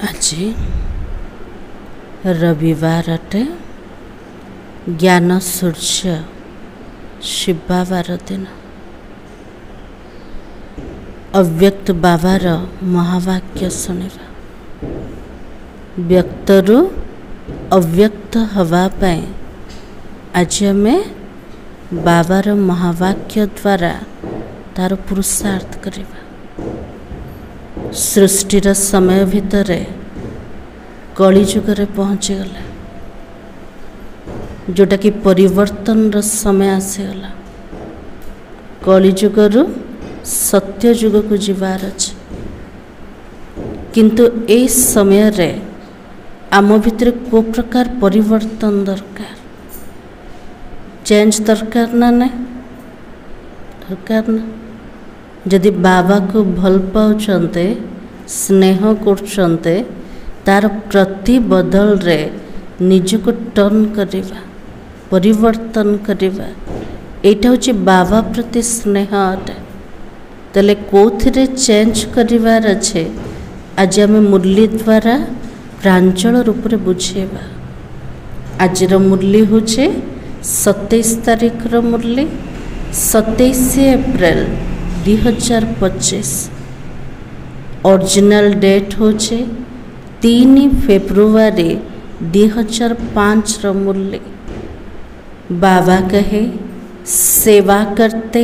आज रविवार अटे ज्ञान सूर्य शिव बाबार दिन अव्यक्त बाबार महावाक्य शुणा व्यक्तरु अव्यक्त हवापाई आज आम बाबार महावाक्य द्वारा तार पुरुषार्थ करवा। सृष्टिर समय भितर कलिजुगर पहुँची गला जोटा कि परिवर्तन समय आसीगला। कलिजुगरु सत्य जुग को जीवार अच्छे किंतु ए समय रे आम भितर को प्रकार परिवर्तन दरकार चेंज दरकार ना नहीं दरकार ना। जदि बाबा को भल पाउचंते स्नेह करचंते तार प्रति बदल रे निज को टर्न करिवा परिवर्तन करिवा एटा होची बाबा प्रति स्नेह अटे। तले कोथिरे चेंज करिवार अच्छे आज आम मुरली द्वारा प्रांजल रूप रे बुझेबा। आजर मुरली होचे 27 तारीख रो मुरली 27 एप्रिल 2025। ओरिजिनल डेट होचे 3 फेब्रुआरी 2005 रो मुरली। बाबा कहे सेवा करते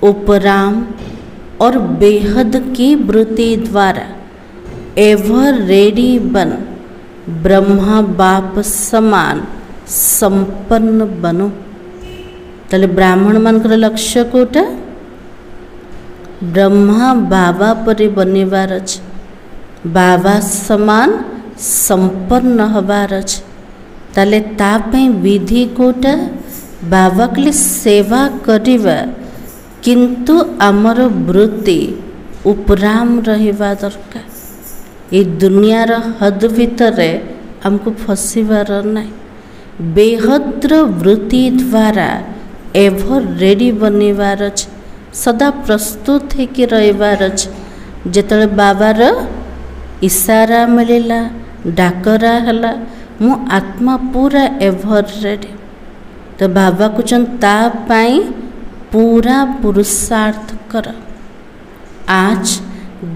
उपराम और बेहद की वृत्ति द्वारा एवर रेडी बन ब्रह्मा बाप समान संपन्न बनो। तले ब्राह्मण मानकर लक्ष्य कोटा ब्रह्मा बाबा परि बनिवार अछि बाबा समान संपन्न हबार अछि। तले तापे विधि कोटा बाबा के लिए सेवा करिवा किंतु आमर वृत्ति उपराम रहिबा दरकार। ये दुनियार हद भितर हमको फसीबार नहीं बेहद्र वृत्ति द्वारा एवर रेडी बनिवार अछि सदा प्रस्तुत है कि रहिबार अछि। जेतले बाबार इशारा मिलला डाकरा हला मु आत्मा पूरा एवर रेडी तो बाबा को ता पाई पूरा पुरुषार्थ कर। आज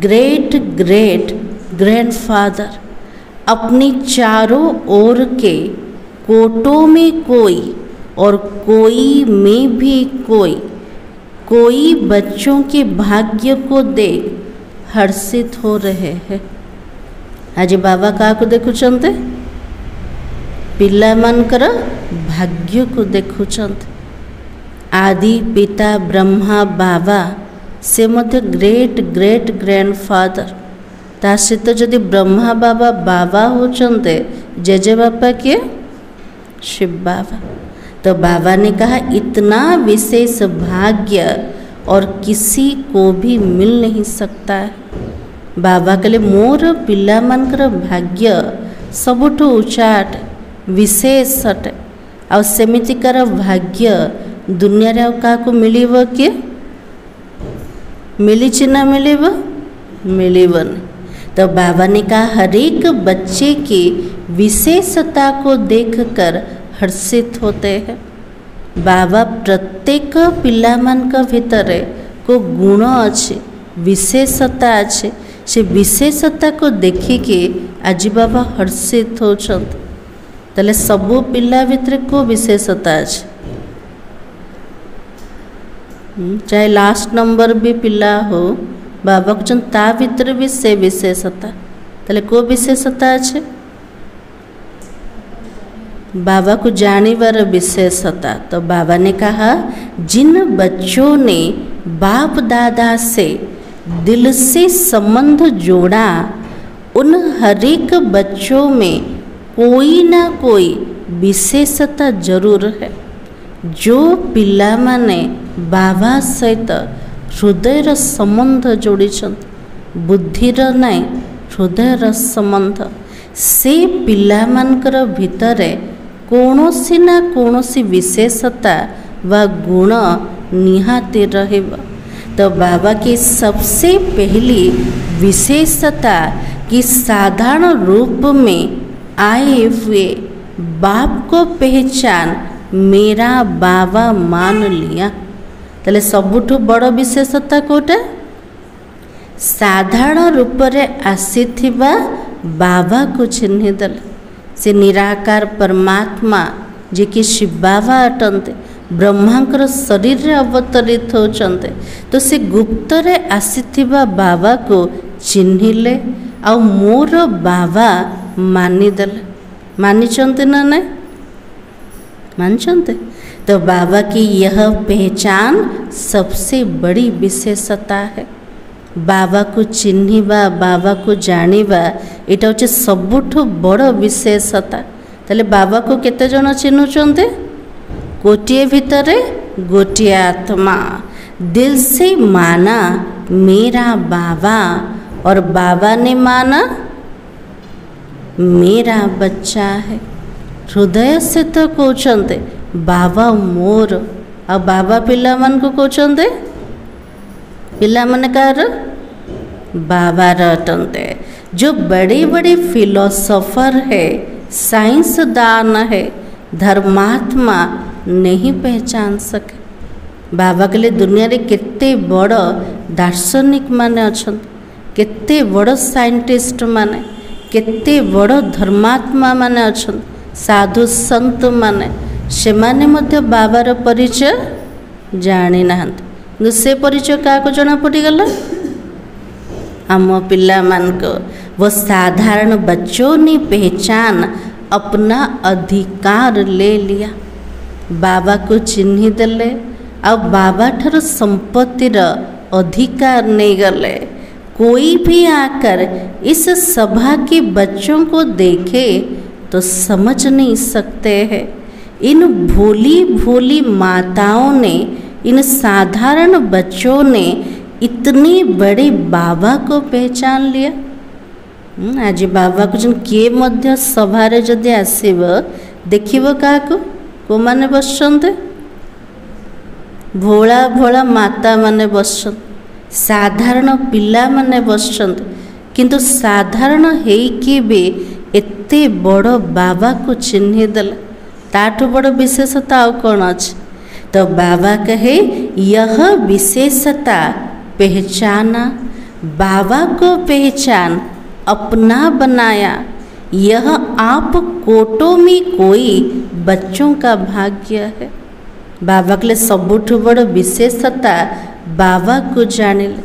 ग्रेट ग्रेट ग्रैंडफादर अपनी चारों ओर के कोटों में कोई और कोई में भी कोई बच्चों के भाग्य को देख हर्षित हो रहे हैं। आज बाबा क्या को देखुचंते पिला मानकर भाग्य को देखुचंते। आदि पिता ब्रह्मा बाबा से मध्य ग्रेट ग्रेट ग्रैंडफादर ता सहित जदि ब्रह्मा बाबा बाबा होचंते जेजे बापा के शिव बाबा। तो बाबा ने कहा इतना विशेष भाग्य और किसी को भी मिल नहीं सकता है। बाबा कहले मोर पिला मानकर भाग्य सबुठु उचाट विशेष अटे आ सेमितिकार भाग्य दुनिया रे का को मिलिबो कि मिली ना मिलिबो मिलिबन। तो बाबा ने कहा हर एक बच्चे की विशेषता को देखकर हर्षित होते हैं। बाबा प्रत्येक पिला मान का भितर को गुण अच्छे विशेषता अच्छे से विशेषता को देखिके आज बाबा हर्षित होचंत। तले सबु पिला भितर को विशेषता अच्छे चाहे लास्ट नंबर भी पिला हो बाबा को ता भितर भी से विशेषता तले को विशेषता अच्छे बाबा को जानिबार विशेषता। तो बाबा ने कहा जिन बच्चों ने बाप दादा से दिल से संबंध जोड़ा उन हर एक बच्चों में कोई ना कोई विशेषता जरूर है। जो पिला माने बाबा सहित हृदयर संबंध जोड़ी बुद्धिर नाई हृदयर संबंध से पिला मानकर भितर कौनसी ना कौनसी विशेषता व गुण निहाती रहेगा। तो बाबा की सबसे पहली विशेषता कि साधारण रूप में आए हुए बाप को पहचान मेरा बाबा मान लिया। ताले सबुठु बड़ विशेषता कोटा साधारण रूप रे आसीथिबा बाबा को चिन्हि देले। से निराकार परमात्मा जे कि शिव बाबा अटंते ब्रह्मांकर शरीर रे अवतरित होचंते। तो से गुप्त रे आसीथिबा बाबा को चिन्हिले आ मोर बाबा मानिदेले। मानिचंते ना नहीं मानचंते। तो बाबा की यह पहचान सबसे बड़ी विशेषता है। बाबा को चिन्हिबा बाबा को जानिबा एटा होचे सबुठु बड़ विशेषता। ताले बाबा को केते जण चिन्हुचंते? गोटिए भितरे गोटिए आत्मा दिल से माना मेरा बाबा और बाबा ने माना मेरा बच्चा है। हृदय से तो कहते बाबा मोर आ बाबा पिला मन को कहते पिला मन कार बाबा रटंते। जो बड़े बड़े फिलोसोफर है साइंसदान है धर्मात्मा नहीं पहचान सके। बाबा के लिए दुनिया रे केते बड़ दार्शनिक माने अछन, केते बड़ साइंटिस्ट माने, केते बड़ धर्मात्मा माने अछन, साधु संत माने से माने मध्य बाबार परिचय जानी नाहंत। से परिचय क्या जना पड़गला आम पिला मान को। वो साधारण बच्चों ने पहचान अपना अधिकार ले लिया। बाबा को चिन्हि देले आ बाबा ठर संपत्तिर अधिकार नहीं गले। कोई भी आकर इस सभा के बच्चों को देखे तो समझ नहीं सकते हैं। इन भोली भोली माताओं ने, इन साधारण बच्चों ने इतने बड़े बाबा को पहचान लिया। आज बाबा को जन किए मध्य सभारे जदि आसीब देखिब क्या को माने बसचंते भोला भोला माता माने बसचंत, साधारण पिला माने बसचंत, किंतु साधारण हेकि भी एते बड़ बाबा को चिन्हि देला ताठु बड़ विशेषता आउ कौन अछि। तो बाबा कहे यह विशेषता पहचाना, बाबा को पहचान अपना बनाया। यह आप कोटों में कोई बच्चों का भाग्य है। बाबा के लिए सबुठु बड़ विशेषता बाबा को जानिले,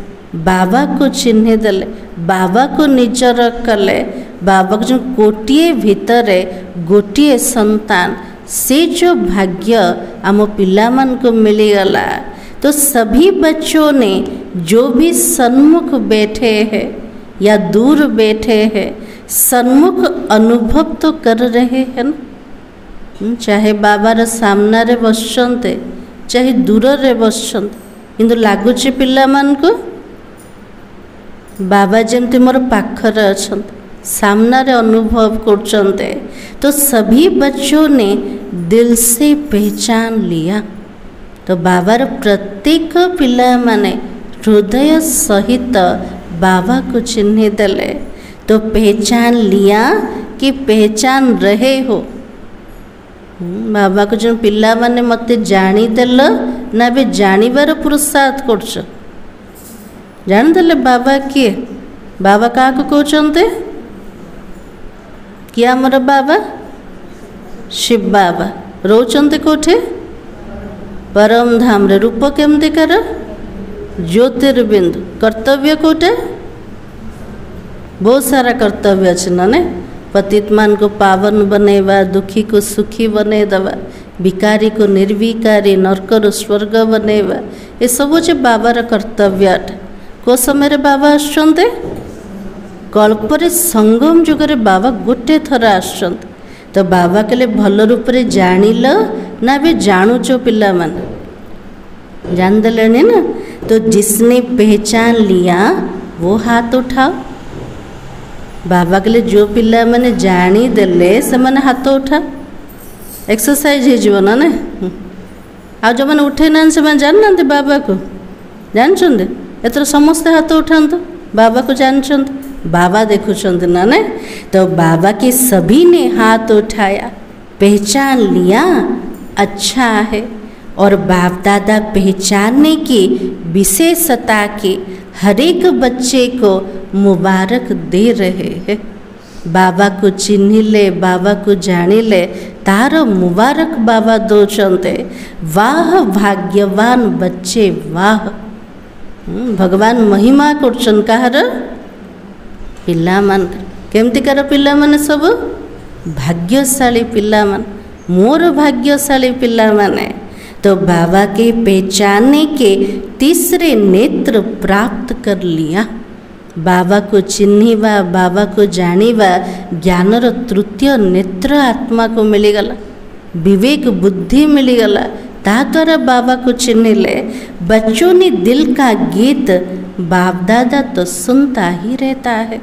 बाबा को चिन्हि देले, बाबा को निजर कले। बाबा जो गोटिए भितरे गोटिए संतान से जो भाग्य आम पिला मन को मिलीगला। तो सभी बच्चों ने जो भी सन्मुख बैठे हैं या दूर बैठे हैं सन्मुख अनुभव तो कर रहे हैं ना। चाहे बाबार सामना रे बसचंते चाहे दूर रे बसचंते किंतु लागुचे पिला मान को बाबा जमती मोर पाखरे अछंते सामना रे अनुभव करचंते। तो सभी बच्चों ने दिल से पहचान लिया। तो बाबार प्रत्येक पिला माने हृदय सहित बाबा को चिन्हि देले। तो पहचान लिया कि पहचान रहे हो। बाबा को जो पिला माने मते जानी देल ना बे जानिबार पुरुषार्थ करछ। जान देले बाबा किए, बाबा क्या कहते किया मोर बाबा शिव बाबा रोचंते कोठे परम धाम रे। रूप केमती कर ज्योतिर्बिंदु। कर्तव्य कोटे बहुत सारा कर्तव्य अच्छे ना पतित मान को पावन बनेवा, दुखी को सुखी बने दवा, भिकारी को निर्विकारी, नरकर स्वर्ग बनेवा। ये सब जे बाबार कर्तव्य अटे। को समय बाबा आसुचंते कल्परे संगम जुगरे बाबा गोटे थर आसुचंते। तो बाबा के लिए भल रूप से जानिल ना भी जानुच पिला मान जान देले ना। तो जिसने पहचान लिया वो हाथ उठाओ। बाबा के लिए जो पिला माने जानी देले से माने हाथ उठा एक्सरसाइज हो जीवन ना। आ जो मैंने उठे ना से मैंने जान ना बाबा को जानते एथर समस्ते हाथ उठाते बाबा को जानते। बाबा देखुंत ना ने। तो बाबा के सभी ने हाथ उठाया, पहचान लिया अच्छा है। और बाप दादा पहचानने की विशेषता के हर एक बच्चे को मुबारक दे रहे हैं। बाबा को चिन्हिले, बाबा को जानिले, तार मुबारक बाबा दौरान। वाह भाग्यवान बच्चे वाह। भगवान महिमा करछन कहार पिला मान केमतिकार पिला माने सब भाग्यशाली पिला मान, मोर भाग्यशाली पिला माने। तो बाबा के पहचानने के तीसरे नेत्र प्राप्त कर लिया। बाबा को चिन्हिबा, बाबा को जानिबा ज्ञानर तृतीय नेत्र आत्मा को मिलीगला, विवेक बुद्धि मिलीगला। ता द्वारा बाबा को चिन्हिले। बच्चों ने दिल का गीत बाप दादा तो सुनता ही रहता है।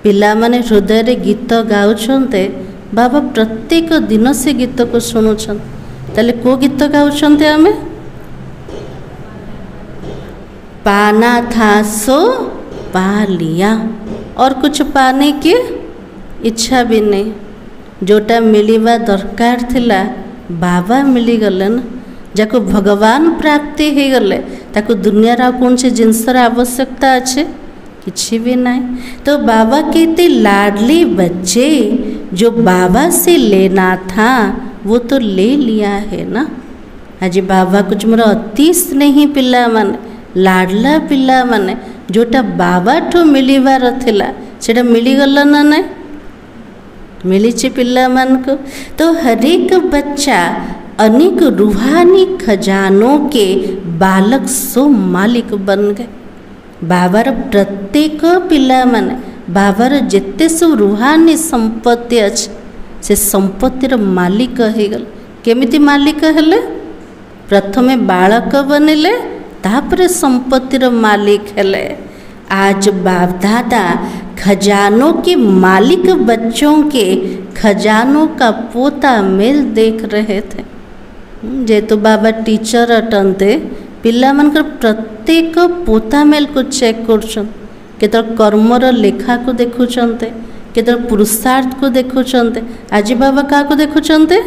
पिला माने हृदय रे गीत गाउछन्ते, बाबा प्रत्येक दिन से गीत को शुणुछन। ताले को गीत गाउछन्ते आमे? पाना था सो पा लिया, और कुछ पाने की इच्छा भी नहीं। जोटा मिलवा दरकार थिला बाबा मिलीगले ना। जाको भगवान प्राप्ति हो गले ताको दुनियार कौन से जिनसर आवश्यकता अच्छे किसी भी नहीं। तो बाबा कहते लाडली बच्चे जो बाबा से लेना था वो तो ले लिया है ना। आज बाबा कुछ मोर अति स्नेही पिला माने, लाडला पिला माने जोटा बाबा ठो मिलिबार थिला सेटा मिलीगला ना नहीं मिली पिला मान को। तो हरेक बच्चा अनेक रूहानी खजानों के बालक सो मालिक बन गए। बाबार प्रत्येक पिला माने बाबार जेते सब रूहानी संपत्ति अच्छे से संपत्तिर मालिक हो गल। केमिति मालिक हेले? प्रथमे बालक बनिले, तापरे संपत्तिर मालिक हेले। आज बाप दादा खजानों के मालिक बच्चों के खजानों का पोता मेल देख रहे थे। जेतु बाबा टीचर अटंते पिला मनकर प्रत्येक पोता मेल को चेक करछन। केतर कर्मर लेखा को देखुचंते, केतर पुरुषार्थ को देखुचंते। आज बाबा का को देखुचंते?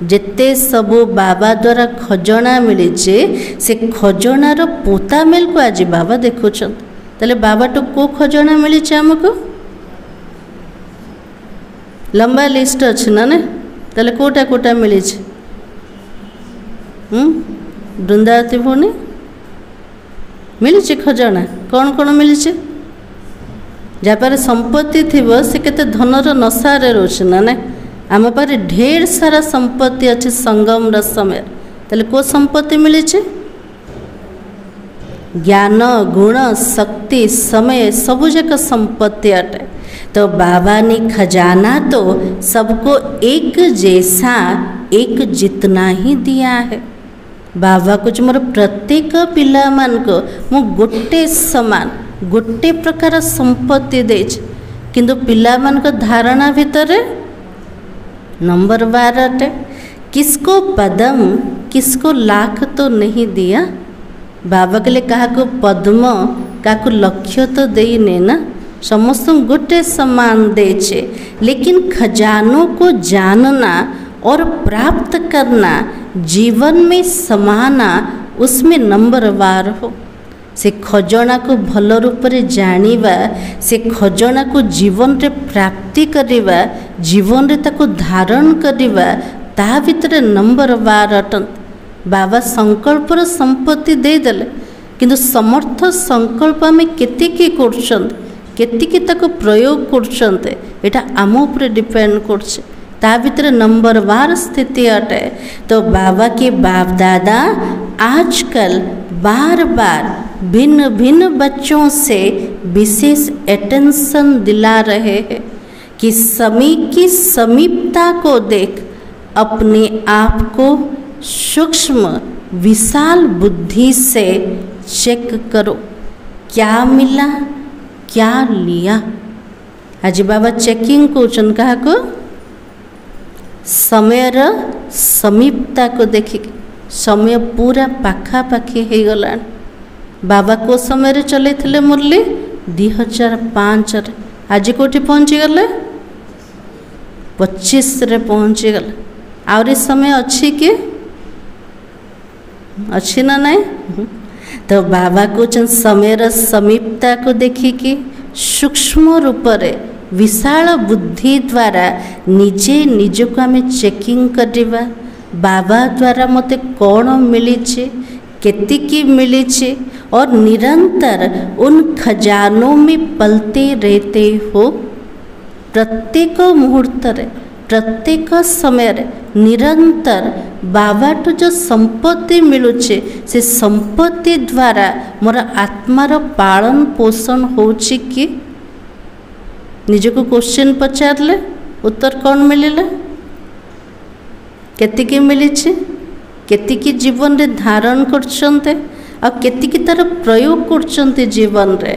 जेते सबो बाबा द्वारा खजना मिली से खजनार पोता मेल को आज बाबा देखुचंते। ताले बाबा तो को खजना मिली आमको लंबा लिस्ट अच्छे ना ने। ताले कोटा कोटा मिली बृंदावती भूनी मिली खजना कौन कौन मिली जहाँ संपत्ति थी से केते धनर नशारे रोचे ना ने। आम पारे ढेर सारा संपत्ति अच्छे संगम समय। ताले को संपत्ति मिली ज्ञान गुण शक्ति समय सबू जाक संपत्ति अटे। तो बाबा ने खजाना तो सबको एक जैसा एक जितना ही दिया है। बाबा कुछ मोर प्रत्येक पिला मान को मु गोटे समान गोटे प्रकार संपत्ति दे, किंतु पिला मान को धारणा भितर नंबर 12 अटे। किसको पदम किसको लाख तो नहीं दिया। बाबा के लिए कहा को पद्म का लक्ष्य तो देने ना, समस्त गोटे समान देचे। लेकिन खजानों को जानना और प्राप्त करना, जीवन में समाना, उसमें नंबर 12 हो। से खजना को भल रूप से जानिबा, से खजना को जीवन रे प्राप्ति करिबा, जीवन रे ताको धारण करिबा, ता भितर नंबर 12 अटन। बाबा संकल्पर संपत्ति दे देले, किंतु समर्थ संकल्प में केतिकी करछन, केतिकी ताको प्रयोग करछन, एटा आम ऊपर डिपेंड करछे। ता भितर नंबर 12 स्थिति अटे। तो बाबा के बाप दादा आजकल बार बार भिन्न भिन्न बच्चों से विशेष अटेंशन दिला रहे हैं कि समय की समीपता को देख अपने आप को सूक्ष्म विशाल बुद्धि से चेक करो, क्या मिला क्या लिया। आज बाबा चेकिंग कौन कहा को समयर समीपता को देखिक समय पूरा पाखापाखि हो गला। बाबा को समय चले मुरली 2005 आज कौटी पहुँची गले 25 रे पहुँची गले आउरी समय अच्छी कि अच्छी ना नहीं। तो बाबा कहते समय समीपता को देखिकी सूक्ष्म रूप से विशाल बुद्धि द्वारा निजे निजको आम चेकिंग करवा बाबा द्वारा मते कौन मिली केतिकी मिली और निरंतर उन खजानों में पलते रहते हो। प्रत्येक मुहूर्त प्रत्येक समय निरंतर बाबा तो जो संपत्ति मिलुचे से संपत्ति द्वारा मोर आत्मार पालन पोषण होची कि निजको क्वेश्चन पचारले उत्तर कौन मिलला केतिकी मिली केतिकी जीवन रे धारण करछन्ते आ केतिकी तार प्रयोग करछन्ते जीवन रे।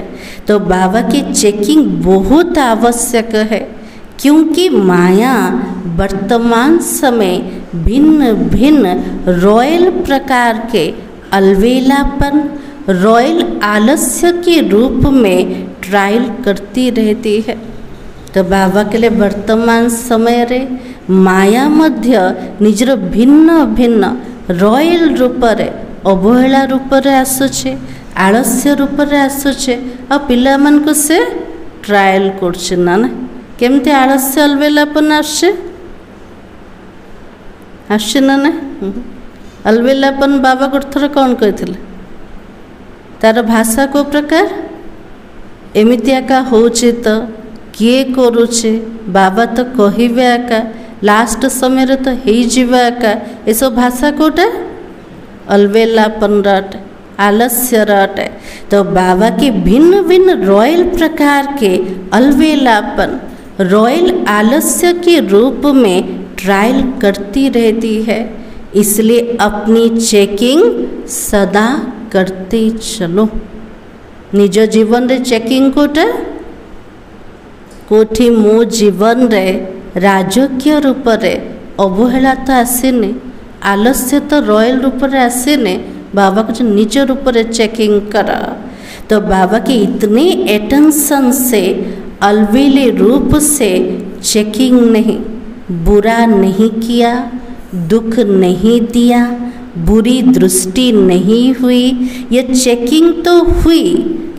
तो बाबा की चेकिंग बहुत आवश्यक है क्योंकि माया वर्तमान समय भिन्न भिन्न रॉयल प्रकार के अलवेलापन रॉयल आलस्य के रूप में ट्रायल करती रहती है। तो बाबा के लिए वर्तमान समय रे माया मध्य निजर भिन्न भिन्न रॉयल रूप रे अवहेला रूप रे आसुचे आलस्य रूप रे आसुचे आ पिला मन को से ट्रायल करछे ना केमती आलस्य अलवेलापन आसछे ना अलवेलापन बाबा गोथर कौन कहते तार भाषा को प्रकार एमती आका होचे तो किए करुचे बाबा तो कहबे आका लास्ट समय रे तो हो जीवा आका ये सब भाषा कोटे अलवेलापन रट आलस्य रट। तो बाबा के भिन्न भिन्न रॉयल प्रकार के अलवेलापन रॉयल आलस्य के रूप में ट्रायल करती रहती है। इसलिए अपनी चेकिंग सदा करते चलो। निज जीवन रे चेकिंग कोठी मो जीवन रे राजकीय रूप रे अवहेला तो आसेने आलस्य तो रॉयल रूप रे आसेने बाबा को निज रूप रे चेकिंग करा। तो बाबा के इतने अटेंशन से अलवेले रूप से चेकिंग नहीं बुरा नहीं किया दुख नहीं दिया बुरी दृष्टि नहीं हुई। ये चेकिंग तो हुई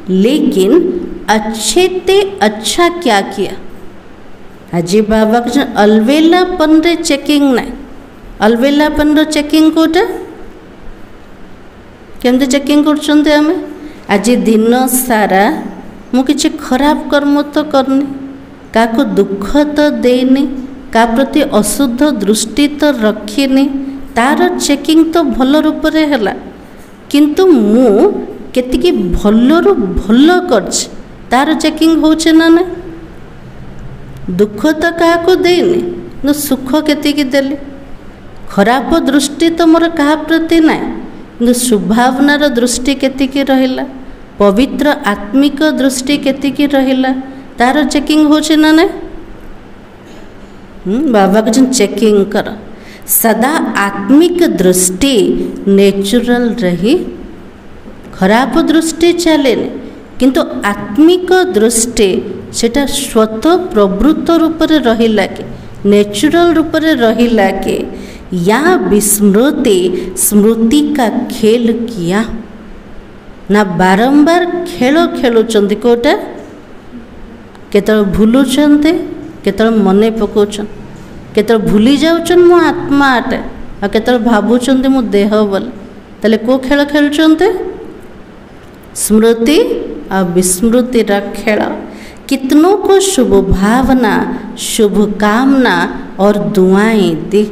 लेकिन अच्छे ते अच्छा क्या किया। अजी बाबा को अलवेलापन रे चेकिंग नहीं अलवेलापन रो चेकिंग कोटा केमते चेकिंग करछन्ते हमें आज दिन सारा मु किछि खराब कर्म तो करनी काको दुख तो देनी का प्रति अशुद्ध दृष्टि तो रखिनी तार चेकिंग तो भल रूप रे हला किंतु मु केतिकी भल्लरु भल करछि तार चेकिंग होचे ना ना दुख तो क्या देनी न सुख केतिकी देली खराब दृष्टि तो मोर क्या प्रति ना कि शुभावनार दृष्टि केतिकी रहिला पवित्र आत्मिक दृष्टि केतिकी रहिला तार चेकिंग होचे ना ना बाबा को चेकिंग कर सदा आत्मिक दृष्टि नेचुरल रही खराब दृष्टि चले किंतु आत्मिक दृष्टि सेटा स्वतः प्रवृत्त रूप से रहिला के नेचुरल रूप से रहिला के या विस्मृति स्मृति का खेल किया ना बारंबार खेल खेलुचंती कोटा केतल भूलुचंते केतल मने पकाउछन केतल भूली जाउछन मो आत्मा आटे आ केतल भाबुचंते मो देह बोल तले को खेल खेलुचंते स्मृति और विस्मृति रा खेल। कितनों को शुभ भावना शुभ कामना और दुआएं दी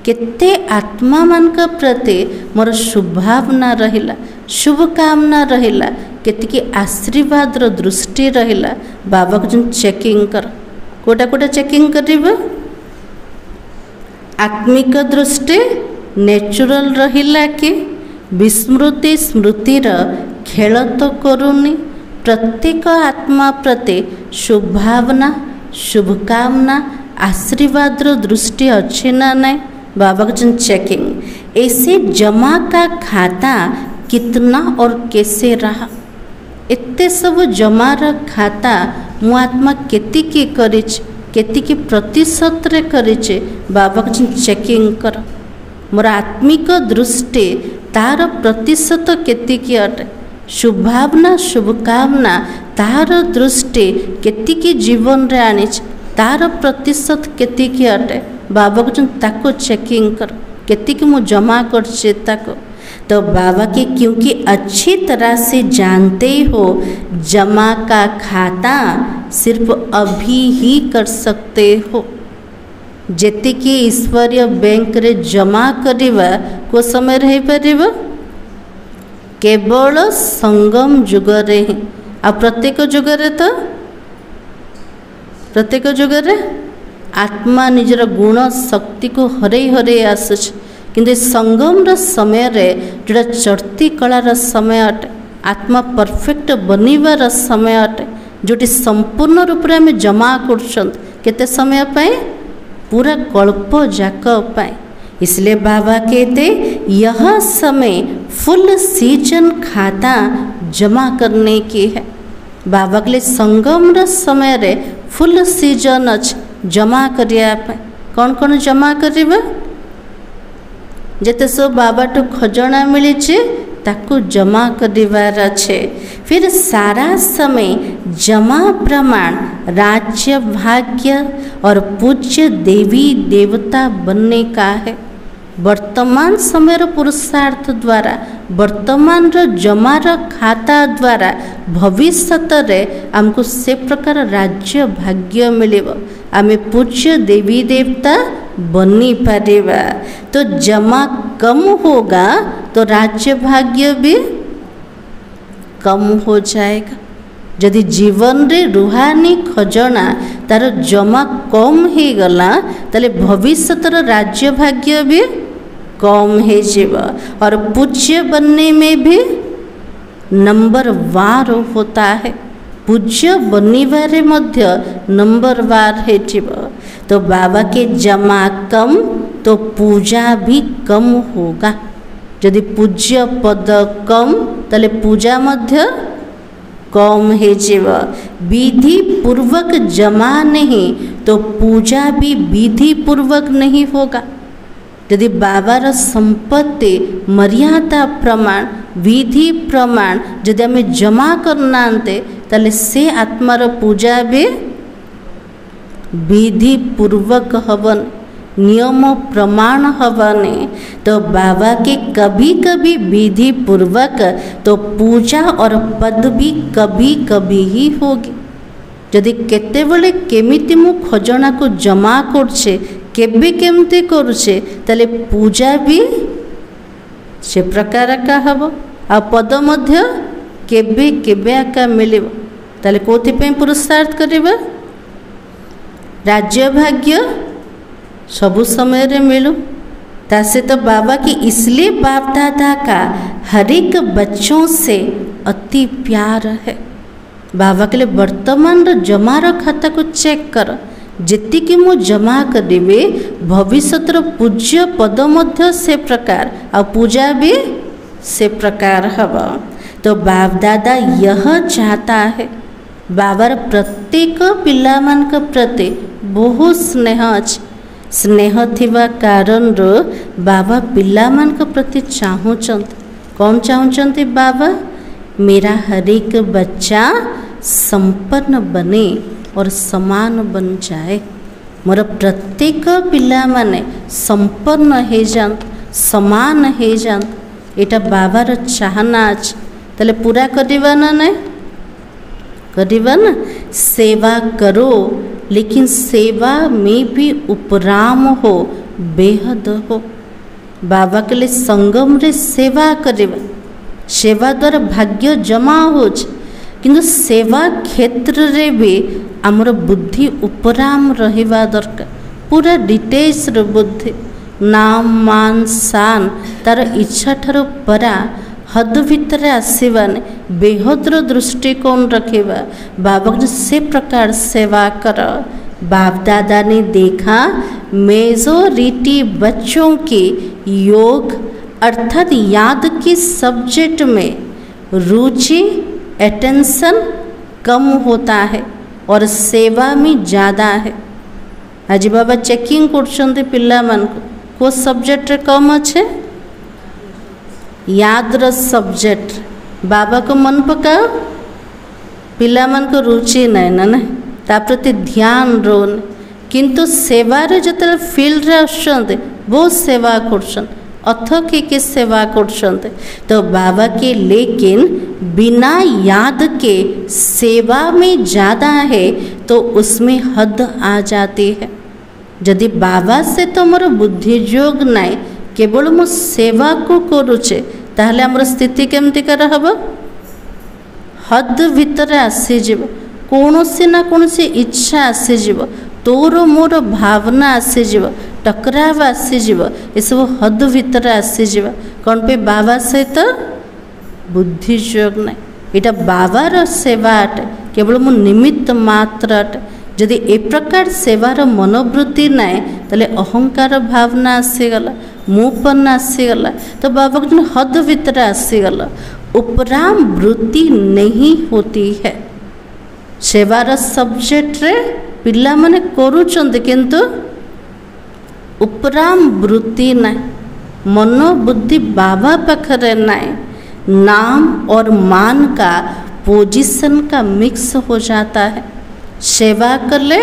केते आत्मा मान का प्रति मोर शुभ भावना रहिला शुभ कामना रहिला केतिकी आशीर्वाद रो दृष्टि रहिला बाबा को चेकिंग कर कोटा कोटा चेकिंग करिबा आत्मिक दृष्टि नेचुरल रहिला कि विस्मृति स्मृतिर खेल तो करूनी प्रत्येक आत्मा प्रति शुभ भावना शुभकामना आशीर्वाद दृष्टि अच्छी ना नहीं बाबा को चेकिंग ऐसे जमा का खाता कितना और कैसे रहा एते सब जमार खाता मु आत्मा केतिकी करिछि केतिकी प्रतिशत रे करिछि बाबा को चेकिंग कर मोर आत्मिक दृष्टि तार प्रतिशत केतिकी अटे शुभभावना शुभकामना तार दृष्टि केतिकी जीवन रे आनिछि तार प्रतिशत केतिकी अटे बाबा को ताको चेकिंग कर केतिकी मु जमा करछि ताको। तो बाबा के क्योंकि अच्छी तरह से जानते हो जमा का खाता सिर्फ अभी ही कर सकते हो। जेते कि ईश्वरीय बैंक रे जमा करिवा को समय रही परिबो केवल संगम जुग रे ही आ प्रत्येक जुग रे तो प्रत्येक जुग रे आत्मा निजर गुण शक्ति को हरई हरई आसुछ किंतु संगम समय रे जोड़ा चढ़ती कलार समय अटे आत्मा परफेक्ट बनिवार समय अटे जोटी संपूर्ण रूप रे आम जमा कर केते समय पाए पूरा कल्प जाक पाए। इसलिए बाबा कहते यह समय फुल सीजन खाता जमा करने की है। बाबा के लिए संगम र समय रे फुल सीजन अच्छे जमा करिया पाए कौन कौन जमा करिबा जेते सब बाबा तो खजना मिली ताकू जमा करिवार अच्छे। फिर सारा समय जमा प्रमाण राज्य भाग्य और पूज्य देवी देवता बनने का है। वर्तमान समय पुरुषार्थ द्वारा वर्तमान जमार खाता द्वारा भविष्य रे हमको से प्रकार राज्य भाग्य मिलिबो आमे पूज्य देवी देवता बनी पारिबा। तो जमा कम होगा तो राज्य भाग्य भी कम हो जाएगा। यदि जीवन रे रूहानी खजना तार जमा कम हो गला ताले भविष्य राज्य भाग्य भी कम हो जीवा और पूज्य बनने में भी नंबर वार होता है। पूज्य बनिवारे मध्य नंबर वार है जीवा। तो बाबा के जमा कम तो पूजा भी कम होगा। यदि पूज्य पद कम ताले पूजा मध्य कम है जीवा। विधि पूर्वक जमा नहीं तो पूजा भी विधि पूर्वक नहीं होगा। यदि बाबार संपत्ति मर्यादा प्रमाण विधि प्रमाण यदि आम जमा करना ताले से आत्मार पूजा भी विधि पूर्वक हवन नियम प्रमाण हवने। तो बाबा के कभी कभी विधि पूर्वक तो पूजा और पद भी कभी कभी ही होगी। यदि केतेबेले केमिति मु खजना को जमा करछे केबे केमती करुछे ताले पूजा भी से प्रकार का हबो आ पद मध्य केबे केबे आका मिलिबो ताले कोथि पे पुरस्कार करिबा राज्य भाग्य सबु समय रे मिलू तासे तो बाबा की इसलिए बाप दादा का हर एक बच्चों से अति प्यार है। बाबा के लिए वर्तमान जमार खाता को चेक कर जिति कि मु जमा करी भविष्य पूज्य पद मध्य से प्रकार आ पूजा भी से प्रकार हवा। तो बाप दादा यह चाहता है बाबार प्रत्येक पिला मान प्रति बहुत स्नेह अच्छे स्नेह थिबा कारण बाबा पिला मान प्रति चाहूचंत कौन चाहूचंती बाबा मेरा हर एक बच्चा संपन्न बने और समान बन जाए। मोर प्रत्येक पिला माने संपन्न हो जात समान हो जात एटा बाबार चाहना अच्छे ताले पूरा करवा ना नहीं करवा ना। सेवा करो लेकिन सेवा में भी उपराम हो बेहद हो। बाबा के लिए संगम रे सेवा करवा सेवा द्वारा भाग्य जमा हो किंतु सेवा क्षेत्र रे भी आमर बुद्धि उपराम रहिबा दरकार पूरा डिटेल्स रो बुद्धि नाम मान शान तार इच्छा ठार परा हद भितर आसवाने बेहदर दृष्टिकोण रखा बाबा से प्रकार सेवा कर। बाप दादा ने देखा मेजोरिटी बच्चों के योग अर्थात याद के सब्जेक्ट में रुचि अटेंशन कम होता है और सेवा में ज़्यादा है। आज बाबा चेकिंग कर पिला मानक को सब्जेक्ट कम अच्छे याद सब्जेक्ट बाबा को मन पकाओ पिला मान को रुचि नहीं ना ना ता प्रति ध्यान रोन किंतु सेवार जो फील्ड आसुँच बहुत सेवा कर अथक सेवा कर तो बाबा के लेकिन बिना याद के सेवा में ज़्यादा है तो उसमें हद आ जाती है। यदि बाबा से तो मोर बुद्धि जोग नाई केवल मो सेवा को करुचे ताहले हमर स्थिति केमती कर हब हद भितर आसीजिव कौनसी ना कौनसी इच्छा आसीजिव तोर मोर भावना आसीजिव टकराव आसीजिव ये सब हद भितर आसीजिव कौन पे बाबा सहित बुद्धि जोग ना यहाँ बाबार सेवा अटे केवल मो निमित्त मात्र अटे जदि ए प्रकार सेवार मनोवृत्ति नाए ताले अहंकार भावना आसीगला मुँहपन आसीगला तो बाबा को हद भितर आसीगला उपराम वृत्ति नहीं होती है। सेवार सब्जेक्ट रे पिला माने करूचंद किंतु उपराम वृत्ति ना मनोबुद्धि बाबा पाखरे ना नाम और मान का पोजीशन का मिक्स हो जाता है। सेवा कले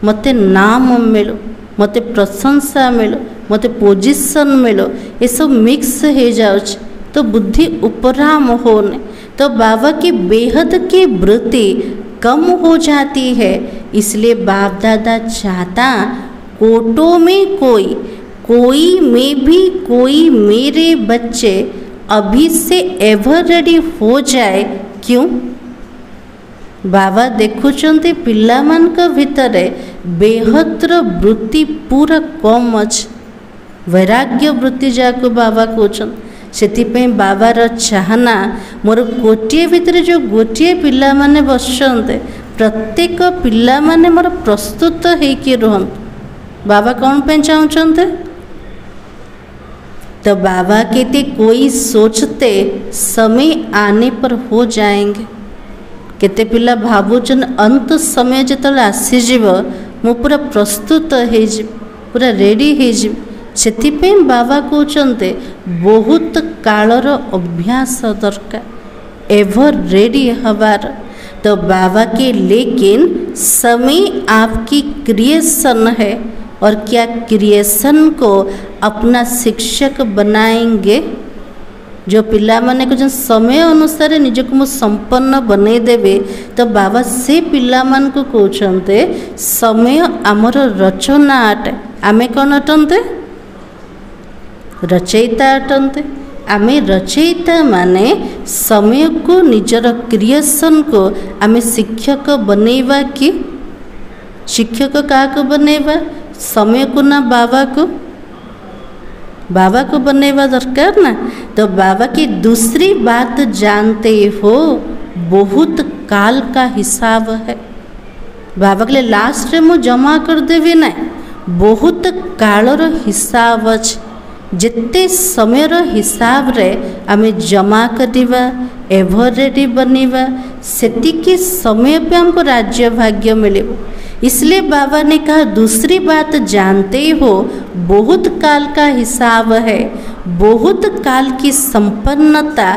मते नाम मिलो मते प्रशंसा मिलो मते पोजीशन मिलो ये सब मिक्स हो जाउछ तो बुद्धि उपराम होने तो बाबा की बेहद की वृत्ति कम हो जाती है। इसलिए बाप दादा चाहता कोटों में कोई में भी कोई मेरे बच्चे अभी से एवर रेडी हो जाए। क्यों बाबा देखुचंती पिला मान का भितरे बेहतर वृत्ति पूरा कम अच्छे वैराग्य वृत्ति जाको बाबा कहते से बाबार चाहना मोर गोटे भितर जो गोटे पिला माने बसते प्रत्येक पिला माने मोर प्रस्तुत होके रुहंतु बाबा कौन पे चाहते तो बाबा कहते कोई सोचते समय आने पर हो जाएंगे केते पिला भावुचन अंत समय जो आसीजिव मु पूरा प्रस्तुत हो पूरा रेडी हो से बाबा कहते बहुत कालर अभ्यास दरकार एवर रेडी हबार तो बाबा के लेकिन समय आपकी क्रिएशन है और क्या क्रिएशन को अपना शिक्षक बनाएंगे। जो पिला माने को जो समय अनुसार निजक मु संपन्न बने देवे तो बाबा से पिला मान को कहते समय आमर रचना अटे आमे कौन अटंते रचयिता अटंते आमे रचयिता माने समय को निजर क्रिएशन को आमे शिक्षक बनेवा कि शिक्षक क्या को बनेवा समय को ना बाबा को बनेवा दरकार ना। तो बाबा की दूसरी बात जानते हो बहुत काल का हिसाब है बाबा के लिए लास्ट में जमा कर देवी ना बहुत कालर हिसाब अच्छे जिते समयर हिसाब रे आमे जमा करवा एवर रेडी बनवा सेतिकी समय पे हमको राज्य भाग्य मिले। इसलिए बाबा ने कहा दूसरी बात जानते हो बहुत काल का हिसाब है बहुत काल की संपन्नता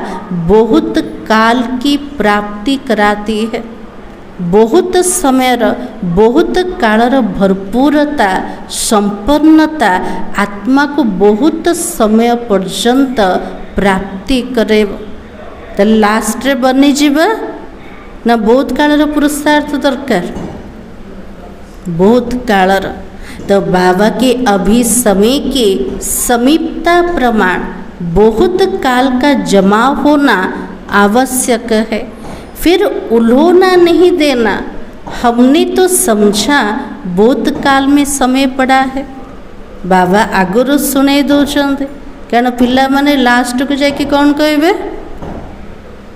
बहुत काल की प्राप्ति कराती है बहुत समय बहुत कालर भरपूरता संपन्नता आत्मा को बहुत समय पर्यंत प्राप्ति करे तो लास्ट रे बनी जीवा ना बहुत कालर पुरुषार्थ दरकार बहुत कालर। तो बाबा के अभी समय के समीपता प्रमाण बहुत काल का जमा होना आवश्यक है। फिर उल्होना नहीं देना हमने तो समझा बहुत काल में समय पड़ा है बाबा आगुरु शुणे दौरान क्या पिला माने लास्ट को जाके कौन कहे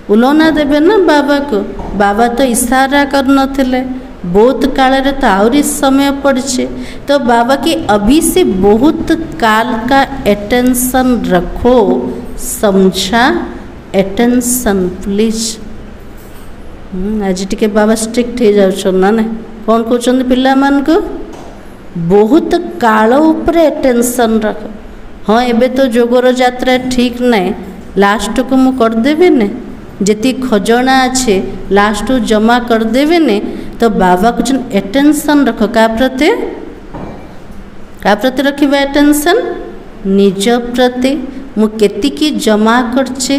उल्होना देवे ना बाबा को बाबा तो इशारा कर नथिले बहुत काल रे तो आउरी समय पड़े तो बाबा के अभी से बहुत काल का अटेंशन रखो समझा अटेंशन प्लीज आज टी बाबा स्ट्रिक्ट हो जाउछन ना ना कौन कहते पिला मान को बहुत काल उपरे टेंशन रख। हाँ एबे तो जोगर यात्रा ठीक नहीं लास्ट को मु करदेवी ने जी खजना अच्छे लास्ट जमा करदेवी ने तो बाबा कुछ एटेंशन रख क्या प्रति रखा एटेंशन निज प्रति मु केतिकी जमा करछे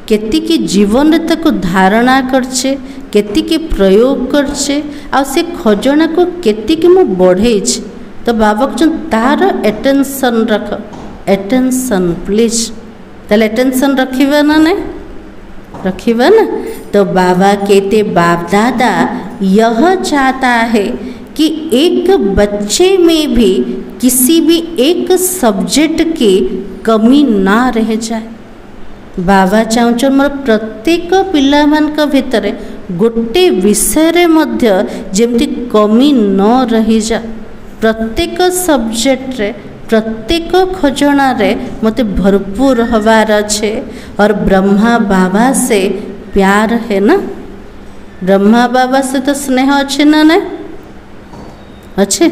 केतिकी जीवन तक धारणा करछे केतिकी प्रयोग करछे आ से खजना को केतिकी मु बढ़े तो बाबा कहते तार एटेंशन रख एटेंशन प्लीज ताले एटेंशन रखिबा ना नहीं रखिबा ना। तो बाबा कहते बाप दादा यह चाहता है कि एक बच्चे में भी किसी भी एक सब्जेक्ट की कमी ना रह जाए। बाबा चाहूँ मोर प्रत्येक पिला मान भितर गोटे विषय रे मध्य जेमती कमी न रही जा प्रत्येक सब्जेक्ट रे प्रत्येक खजना रे मते भरपूर हवार अच्छे। और ब्रह्मा बाबा से प्यार है ना ब्रह्मा बाबा से तो स्नेह अच्छे ना नहीं अच्छे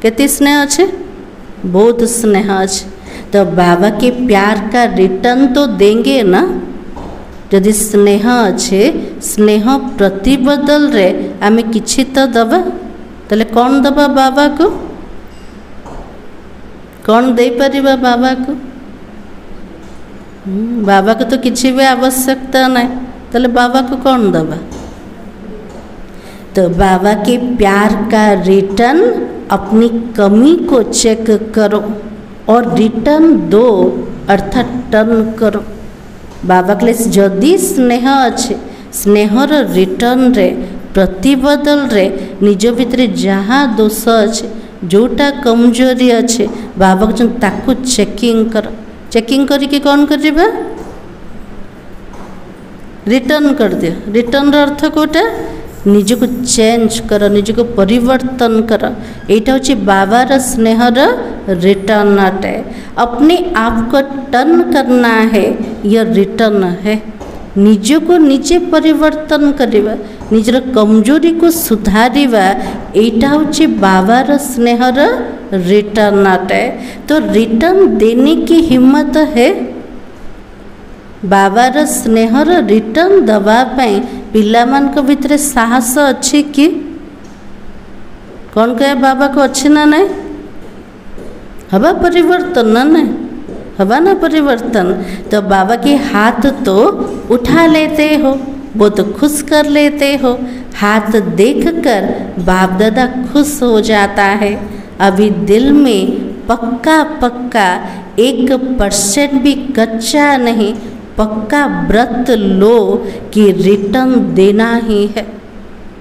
केती स्नेह अच्छे बहुत स्नेह अच्छे। तो बाबा के प्यार का रिटर्न तो देंगे ना यदि स्नेह अच्छे स्नेह प्रतिबदल रे आमे किछि तो दबा तले कौन दबा बाबा को कौन दे परिबा बाबा को बाबा को तो किसी भी आवश्यकता नहीं तले बाबा को कौन दबा। तो बाबा के प्यार का रिटर्न अपनी कमी को चेक करो और रिटर्न दो अर्थात टर्न करो। बाबा के जदि स्नेह अच्छे स्नेहर रिटर्न रे प्रतिबदल रे निज भितर जहाँ दोष अच्छे जोटा कमजोरी अच्छे बाबा को ताकू चेकिंग कर चेकिंग करके कौन करिबा रिटर्न कर दियो। रिटर्न अर्थ कोटा निज को चेंज कर निज को परिवर्तन कर यहाँ हूँ बाबार स्नेहर रिटर्न अटे। अपने आप को टर्न करना है यह रिटर्न है निज को निजे परिवर्तन करवा निजर कमजोरी को सुधारिवा यहाँ हूँ बाबार स्नेहर रिटर्न अटे। तो रिटर्न देने की हिम्मत है बाबार स्नेहर रिटर्न दवापाई पिला मान को भितर साहस अच्छी कि कौन कहे बाबा को अच्छी ना नहीं हवा परिवर्तन ना नहीं हवा ना परिवर्तन। तो बाबा के हाथ तो उठा लेते हो बहुत खुश कर लेते हो हाथ देखकर बाप दादा खुश हो जाता है। अभी दिल में पक्का पक्का 1% भी कच्चा नहीं पक्का व्रत लो कि रिटर्न देना ही है।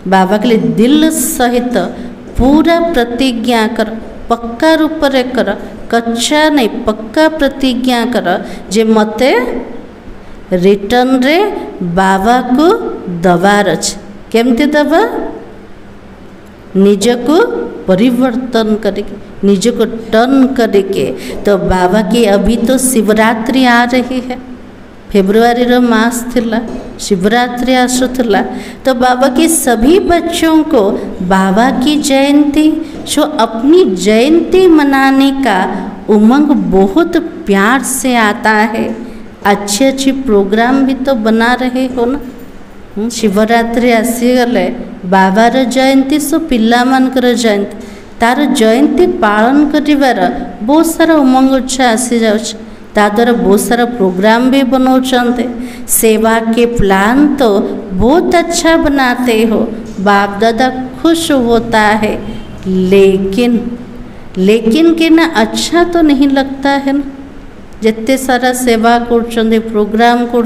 बाबा के लिए दिल सहित पूरा प्रतिज्ञा कर पक्का रूप रे कर कच्चा नहीं पक्का प्रतिज्ञा कर जे मते रिटर्न रे बाबा को दबार अच्छे केमती दबा निज को परिवर्तन करके निज को टर्न करके। तो बाबा की अभी तो शिवरात्रि आ रही है फेब्रुआरी रो मास थिला शिवरात्रि आसुला तो बाबा के सभी बच्चों को बाबा की जयंती जो अपनी जयंती मनाने का उमंग बहुत प्यार से आता है। अच्छे अच्छे प्रोग्राम भी तो बना रहे हो ना शिवरात्रि आसीगले बाबार जयंती सो पिला मानकर जयंती तार जयंती पालन करिवार बहुत सारा उमंग उत्साह आसी जाउछ ता द्वारा बहुत सारा प्रोग्राम भी बनाते सेवा के प्लान तो बहुत अच्छा बनाते हो बाप दादा खुश होता है। लेकिन के ना अच्छा तो नहीं लगता है ना जिते सारा सेवा कर प्रोग्राम कर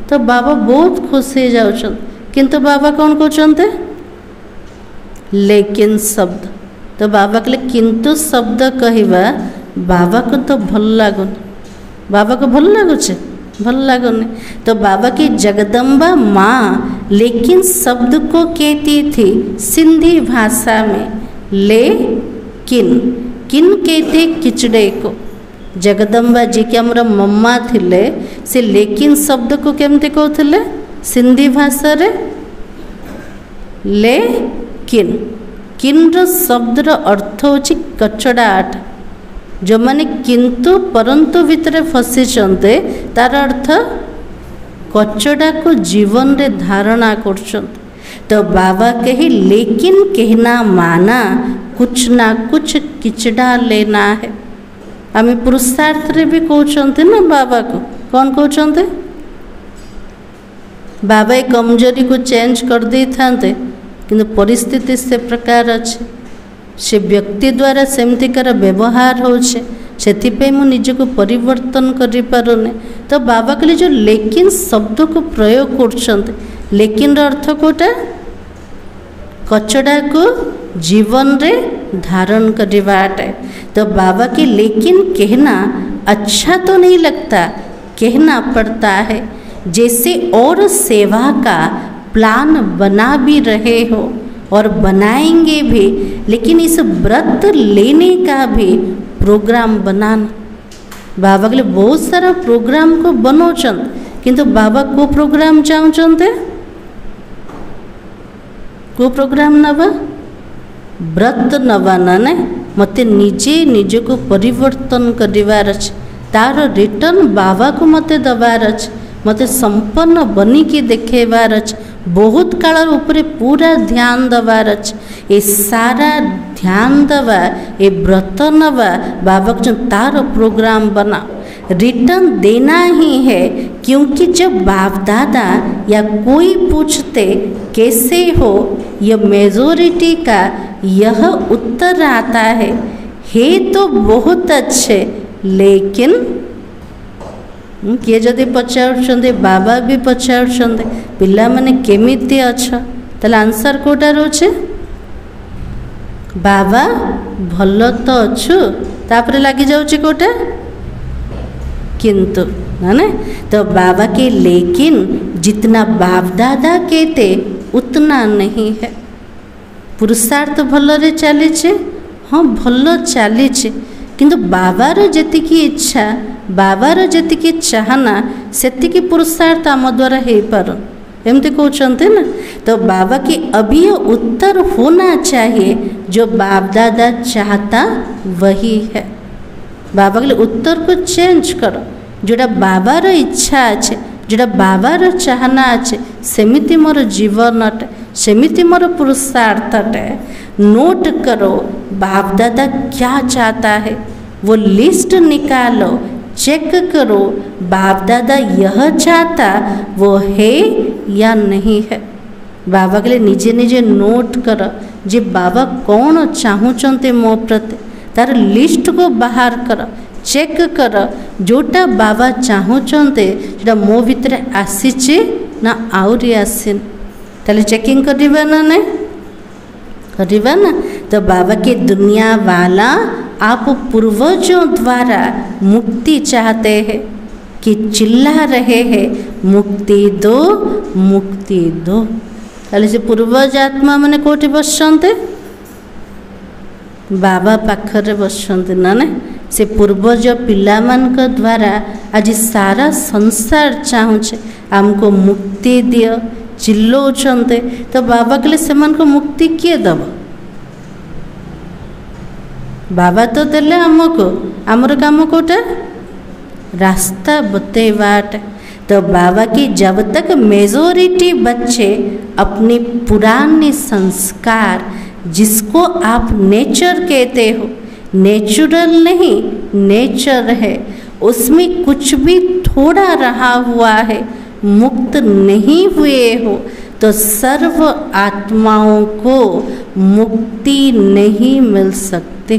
तो बाबा बहुत खुश हो जाऊँ किंतु बाबा कौन कहते लेकिन शब्द तो बाबा के लिए किंतु शब्द कहवा बाबा को तो भल लगुन बाबा को भल लगुचे भल लगुनि। तो बाबा की जगदम्बा माँ लेकिन शब्द को कहती थी सिंधी भाषा में लेकिन किन कहते किचड़े को जगदम्बा जी के आमर मम्मा थिले से लेकिन शब्द को केमती कहते सिंधी भाषा रे लेकिन किन्र शब्दर अर्थ होची कचड़ाट। जो माने किंतु परंतु भितर फसी तार अर्थ कचड़ा को जीवन रे धारणा कर। तो बाबा कही लेकिन कहना माना कुछ ना कुछ किचड़ा लेना है। आम पुरुषार्थ रे भी कहते ना बाबा को कौन कहते बाबा कमजोरी को चेंज कर दे था किंतु परिस्थिति से प्रकार अच्छे से व्यक्ति द्वारा सेमतिकार व्यवहार होचे से मु निजको परिवर्तन करि पारुने। तो बाबा कहले जो लेकिन शब्द को प्रयोग कर लेकिन अर्थ कोटा कचड़ा को जीवन रे धारण करवाटे। तो बाबा की लेकिन कहना अच्छा तो नहीं लगता, कहना पड़ता है जैसे और सेवा का प्लान बना भी रहे हो और बनाएंगे भी, लेकिन इस व्रत लेने का भी प्रोग्राम बनाना। बाबा के लिए बहुत सारा प्रोग्राम को बनौचन किंतु बाबा को प्रोग्राम चाहते को प्रोग्राम नवा व्रत नवा ना मत निजे निज को परिवर्तन करिवार अछि, तार रिटर्न बाबा को मते दबार अछि, मते संपन्न बनी की देखेबार अछि, बहुत काल ऊपर पूरा ध्यान दबार अछि। ये सारा ध्यान दबा ये व्रत नवा बाबा को तार प्रोग्राम बना रिटर्न देना ही है। क्योंकि जब बाप दादा या कोई पूछते कैसे हो, यह मेजोरिटी का यह उत्तर आता है तो बहुत अच्छे, लेकिन किए जदि पचार बाबा भी पचार पिला माने केमिति अच्छा ताले आंसर कोटा रोचे बाबा भल तो अच्छु तापरे लगी जाउची कोटा किंतु ना। तो बाबा के लेकिन जितना बाप दादा कहते उतना नहीं है। पुरुषार्थ भलरे चली हाँ भल चली किंतु बाबार जेतिकी इच्छा बाबार जेतिकी चाहना सेतिकी पुरुषार्थ आम द्वारा हो पार एमती कहते ना। तो बाबा की अभी यह उत्तर होना चाहिए जो बाप दादा चाहता वही है। बाबा के लिए उत्तर को चेंज करो, जोड़ा बाबार इच्छा अच्छे जोड़ा बाबार चाहना अच्छे सेमिति मोर जीवन अटे, सेमिति मोर पुरुषार्थ अटे। नोट करो बाप दादा क्या चाहता है, वो लिस्ट निकालो, चेक करो बाप दादा यह चाहता वो है या नहीं है। बाबा के लिए निजे निजे नोट कर जे बाबा कौन चाहूँचंते मो प्रति तार लिस्ट को बाहर कर, चेक कर जोटा बाबा चाहूँचंते जोटा मो भितर आसीचे ना आउरी आसीन ताले चेकिंग करिबा ना नहीं करिबा ना। तो बाबा के दुनिया वाला आप पूर्वजों द्वारा मुक्ति चाहते हैं कि चिल्ला रहे हैं मुक्ति दो मुक्ति दो। ताले से पूर्वज आत्मा माने कोठी बसंते बाबा पाखरे बसंते ना से पूर्वज पिला मान का द्वारा आज सारा संसार चाहूचे आमको मुक्ति दियो चिल्लाउछन्ते। तो बाबा के लिए सेमान को मुक्ति किए दब बाबा तो देले आमको आमर काम कोटा रास्ता बतेवाट। तो बाबा की जब तक मेजोरिटी बच्चे अपनी पुरानी संस्कार जिसको आप नेचर कहते हो, नेचुरल नहीं नेचर है, उसमें कुछ भी थोड़ा रहा हुआ है, मुक्त नहीं हुए हो तो सर्व आत्माओं को मुक्ति नहीं मिल सकती।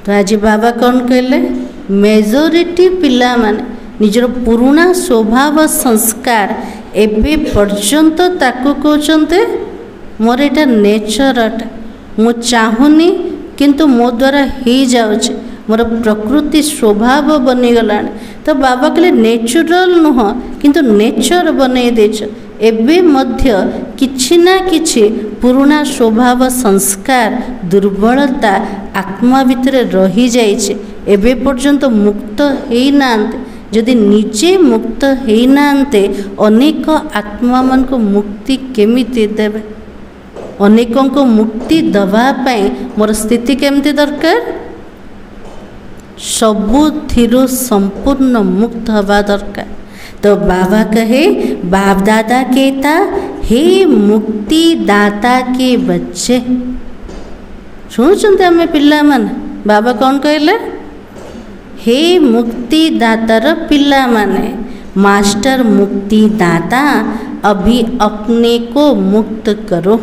तो आज बाबा कौन कहले मेजोरिटी पिला माने निजर पुराना स्वभाव संस्कार एबे पर्यंत ताको कहते मोर एटा नेचर अटे, मु चाहूनी किंतु मो द्वारा हो जाउछे, मोर प्रकृति स्वभाव बनीगला। तो बाबा कहले नेचुरल नुह किंतु नेचर बनै देछ। एबे मध्य किछि ना किछि पुराना स्वभाव संस्कार दुर्बलता आत्मा भितर रही जाइछे, एबे पर्यंत मुक्त हेई नांते जदि निजे मुक्त होइनांते अनेक आत्मा मन को मुक्ति केमिति देवे अनेकों को मुक्ति दवा पाए मोर स्थिति केमती दरकार सबुथिरु संपूर्ण मुक्त हवा दरकार। तो बाबा कहे बाप दादा कहता हे मुक्ति दाता के बच्चे शुणुचंते आमे पिल्ला माने बाबा कौन कहले हे मुक्ति दातार पिल्ला माने मास्टर मुक्ति दाता अभी अपने को मुक्त करो।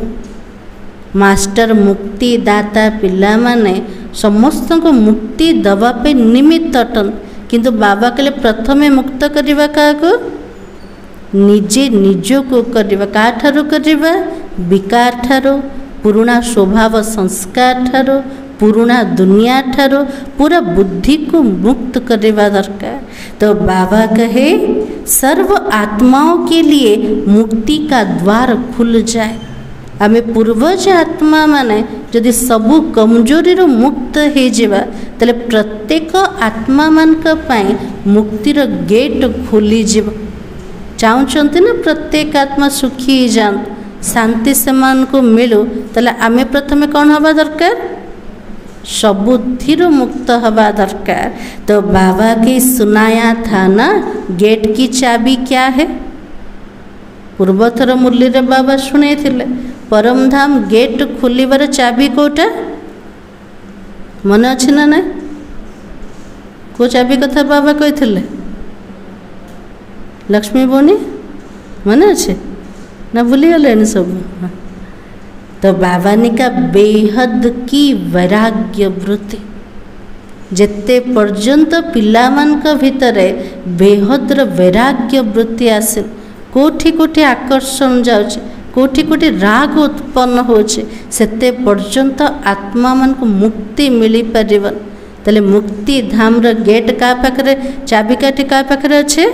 मास्टर मुक्ति दाता पिल्ला माने समस्त को मुक्ति दवा पे निमित्त अटन किंतु बाबा कहले प्रथमे मुक्त करवा क्या निजे निज को करवा का ठारो करवा विकार ठारो पुराना स्वभाव संस्कार ठारो पुराना दुनिया ठारो पूरा बुद्धि को मुक्त करवा दरकार। तो बाबा कहे सर्व आत्माओं के लिए मुक्ति का द्वार खुल जाए। आमे पूर्वज आत्मा माने जदि सबु कमजोरी रो मुक्त हो जावा तले प्रत्येक आत्मा मान का पाए मुक्तिर गेट खोली जीव चाहते ना प्रत्येक आत्मा सुखी जान शांति समान को मिलू तले आमे प्रथमे कौन हवा दरकार सबुथिर मुक्त हवा दरकार। तो बाबा के सुनाया था ना गेट की चाबी क्या है पूर्वथर मुरली रे बाबा शुणे थिले परम धाम गेट खोलिबार चाबी कोटा मन अच्छी ना ना को चाबी कथा बाबा कही लक्ष्मी बोनी मन अच्छे ना भूली गले सब। तो बाबा ने का बेहद की वैराग्य वृत्ति जेते पर्यंत पिला मान का भितर बेहद्र वैराग्य वृत्ति आसे कोठी कोठी आकर्षण जाउचे कोठी कोठी राग उत्पन्न होचे सेते पर्यंत आत्मा मन को मुक्ति मिली परिवन तले मुक्ति धाम रो गेट का पाखरे चाबी काठी का पाखरे अच्छे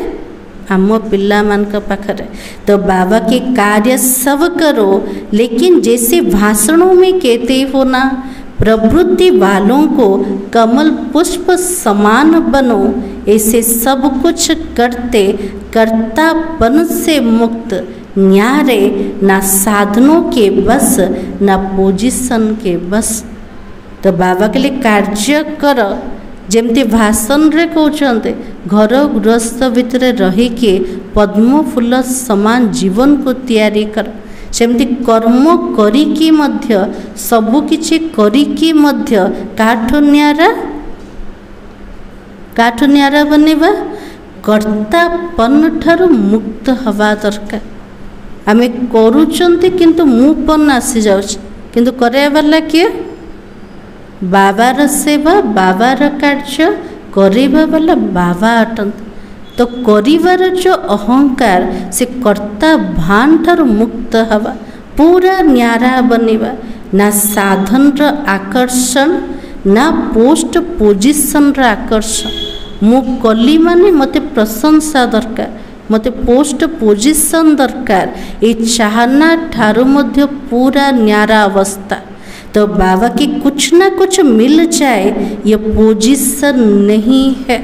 आम पिला मान का पाखरे। तो बाबा के कार्य सब करो लेकिन जैसे भाषणों में कहते हो ना प्रवृत्ति वालों को कमल पुष्प समान बनो ऐसे सब कुछ करते कर्तापन से मुक्त न्यारे ना साधनों के बस ना पोजीशन के बस। तो बाबा के लिए कार्य कर जमती भाषण रे कहते घर गृहस्थ भितर रही के पद्म फूल समान जीवन को तैयारी कर सेमती कर्म करिकी मध्य सबु किछि करिकी मध्य काठ न्यारा बनेबा कर्तापन ठारू मुक्त हवा दरकार। आमे करूचंती किंतु मुपन आसी जाउछ किंतु करे वाला किए बाबार सेवा बाबार कार्य करेबा वाला बाबा अटंत। तो करिवार जो अहंकार से कर्ता भान ठारू मुक्त हवा पूरा न्यारा बनेबा ना साधन र आकर्षण ना पोस्ट पोजिशन र आकर्षण मु कली माने मते प्रशंसा दरकार मते पोस्ट पोजिशन दरकार ए चाहना ठारू मध्य पूरा न्यारा अवस्था। तो बाबा की कुछ ना कुछ मिल जाए ये पोजिशन नहीं है।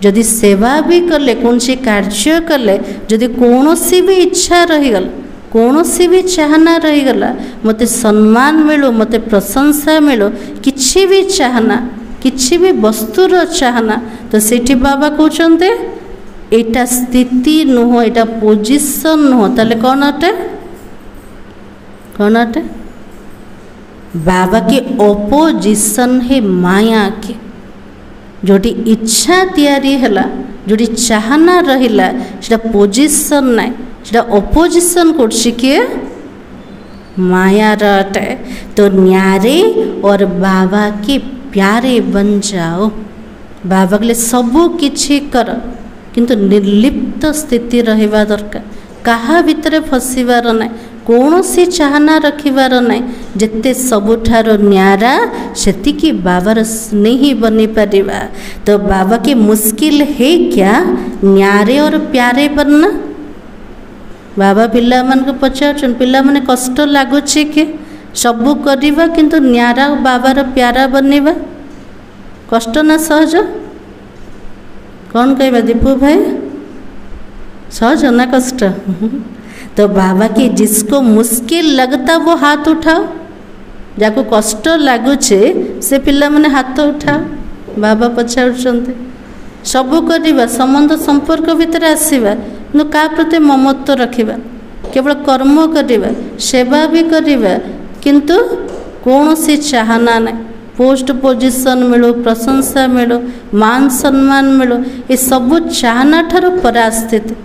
यदि सेवा भी कले कौन सी कार्य कले यदि कौन सी भी इच्छा रहीगल कौन सी भी चाहना रहीगला मते सम्मान मिलो मते प्रशंसा मिलो किछि भी चाहना किछि भी वस्तुर चाहना तो सेठी बाबा कहते एटा स्थिति नुह एटा पोजिशन नुह ताले कौन अटे बाबा के अपोजिशन है माया के जोटी इच्छा तैयारी हैला जोटी चाहना रहिला सेटा पोजिशन नाइ सेटा अपोजिशन करछि के माया रटे। तो न्यारे और बाबा के प्यारे बन जाओ बाबा के सबू किछि कर किंतु निर्लिप्त स्थिति रहिबा दरकार कहा भितर फसिबार नाइ कौन सी चाहना रखिबार नाइ जेते सबुठारो न्यारा सेतिकी बाबार स्नेही बनी परिबा। तो बाबा के मुश्किल है क्या न्यारे और प्यारे बनना। बाबा पिला मन को पचार पिला माने कष्ट लागुछि कि सबु करिबा किंतु न्यारा बाबार प्यारा बनिबा कष्ट ना सहज कौन कहवा दीपू भाई? सहज ना कष्ट? तो बाबा की जिसको मुश्किल लगता वो हाथ उठाओ, जाको कष्ट लगुचे से पिला माने हाथ उठाओ। बाबा पचारुचंते सबू करवा, संबंध संपर्क भितर आसवा, कि क्या प्रति ममत्व रखा, केवल कर्म करवा, सेवा भी करवा, किंतु कौन सी चाहना ना, पोस्ट पोजिशन मिलो, प्रशंसा मिलो, मान सम्मान मिलो, ये सबू चाहना ठार परास्थित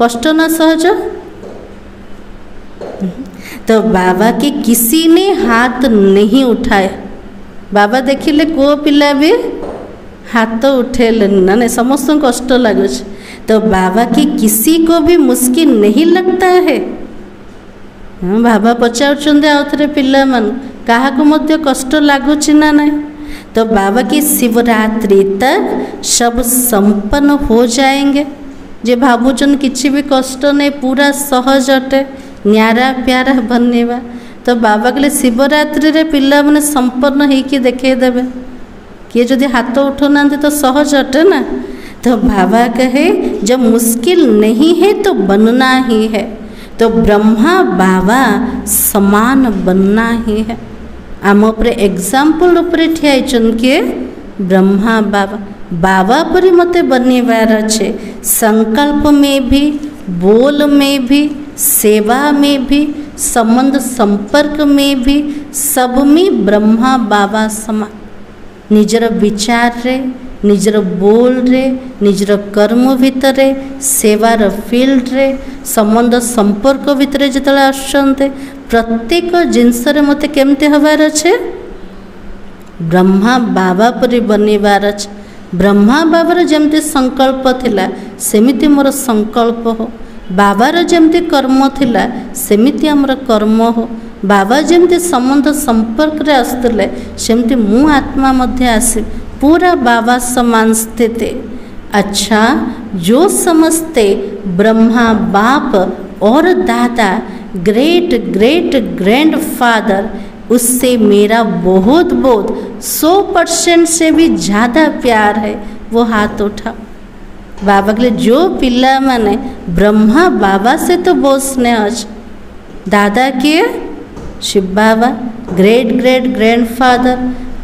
कष्ट ना सहज। तो बाबा के किसी ने हाथ नहीं उठाया। बाबा देखिले को पिला भी हाथ उठेले ना, नहीं समस्त कष्ट लगुच। तो बाबा की किसी को भी मुश्किल नहीं लगता है। बाबा पचारुचंदे आउ थे पिला मन क्या कष्ट लगुच ना नहीं। तो बाबा की शिवरात्रि तक सब संपन्न हो जाएंगे। जे भावुचन किसी भी कष्ट नहीं, पूरा सहज अटे, न्यारा प्यारा बनेवा। तो बाबा कहले शिवरात्रि रे पिला माने संपन्न होइके देखेदेवे। किए जदि हाथ उठौना तो सहज अटे ना। तो बाबा कहे जब मुश्किल नहीं है तो बनना ही है। तो ब्रह्मा बाबा समान बनना ही है। आम उपरे एग्जाम्पल उपरे ठिया किए ब्रह्मा बाबा। बाबा परी मते बनेवार अच्छे, संकल्प में भी, बोल में भी, सेवा में भी, संबंध संपर्क में भी, सब में ब्रह्मा बाबा समान। निजर विचार रे, निजर बोल रे, निजर कर्म भितर, सेवार फील्ड रे, संबंध संपर्क भितर जिते आसुचंते प्रत्येक जिनस मते केमते हबार अच्छे, ब्रह्मा बाबा परी बनेवार अच्छे। ब्रह्मा बाबार जमती संकल्प थिला सेमिति मोर संकल्प हो, बाबार जमती कर्म थिला सेमिति हमर कर्म हो, बाबा जमती संबंध संपर्क रे आसुले सेमती मु आत्मा मध्य आसे, पूरा बाबा समान स्थित। अच्छा, जो समझते ब्रह्मा बाप और दादा ग्रेट ग्रेट ग्रैंड फादर, उससे मेरा बहुत बहुत 100% से भी ज़्यादा प्यार है, वो हाथ उठा। बाबा के जो पिला माने ब्रह्मा बाबा से तो बहुत स्नेह अच्छे, दादा के शिव बाबा ग्रेट ग्रेट ग्रैंडफादर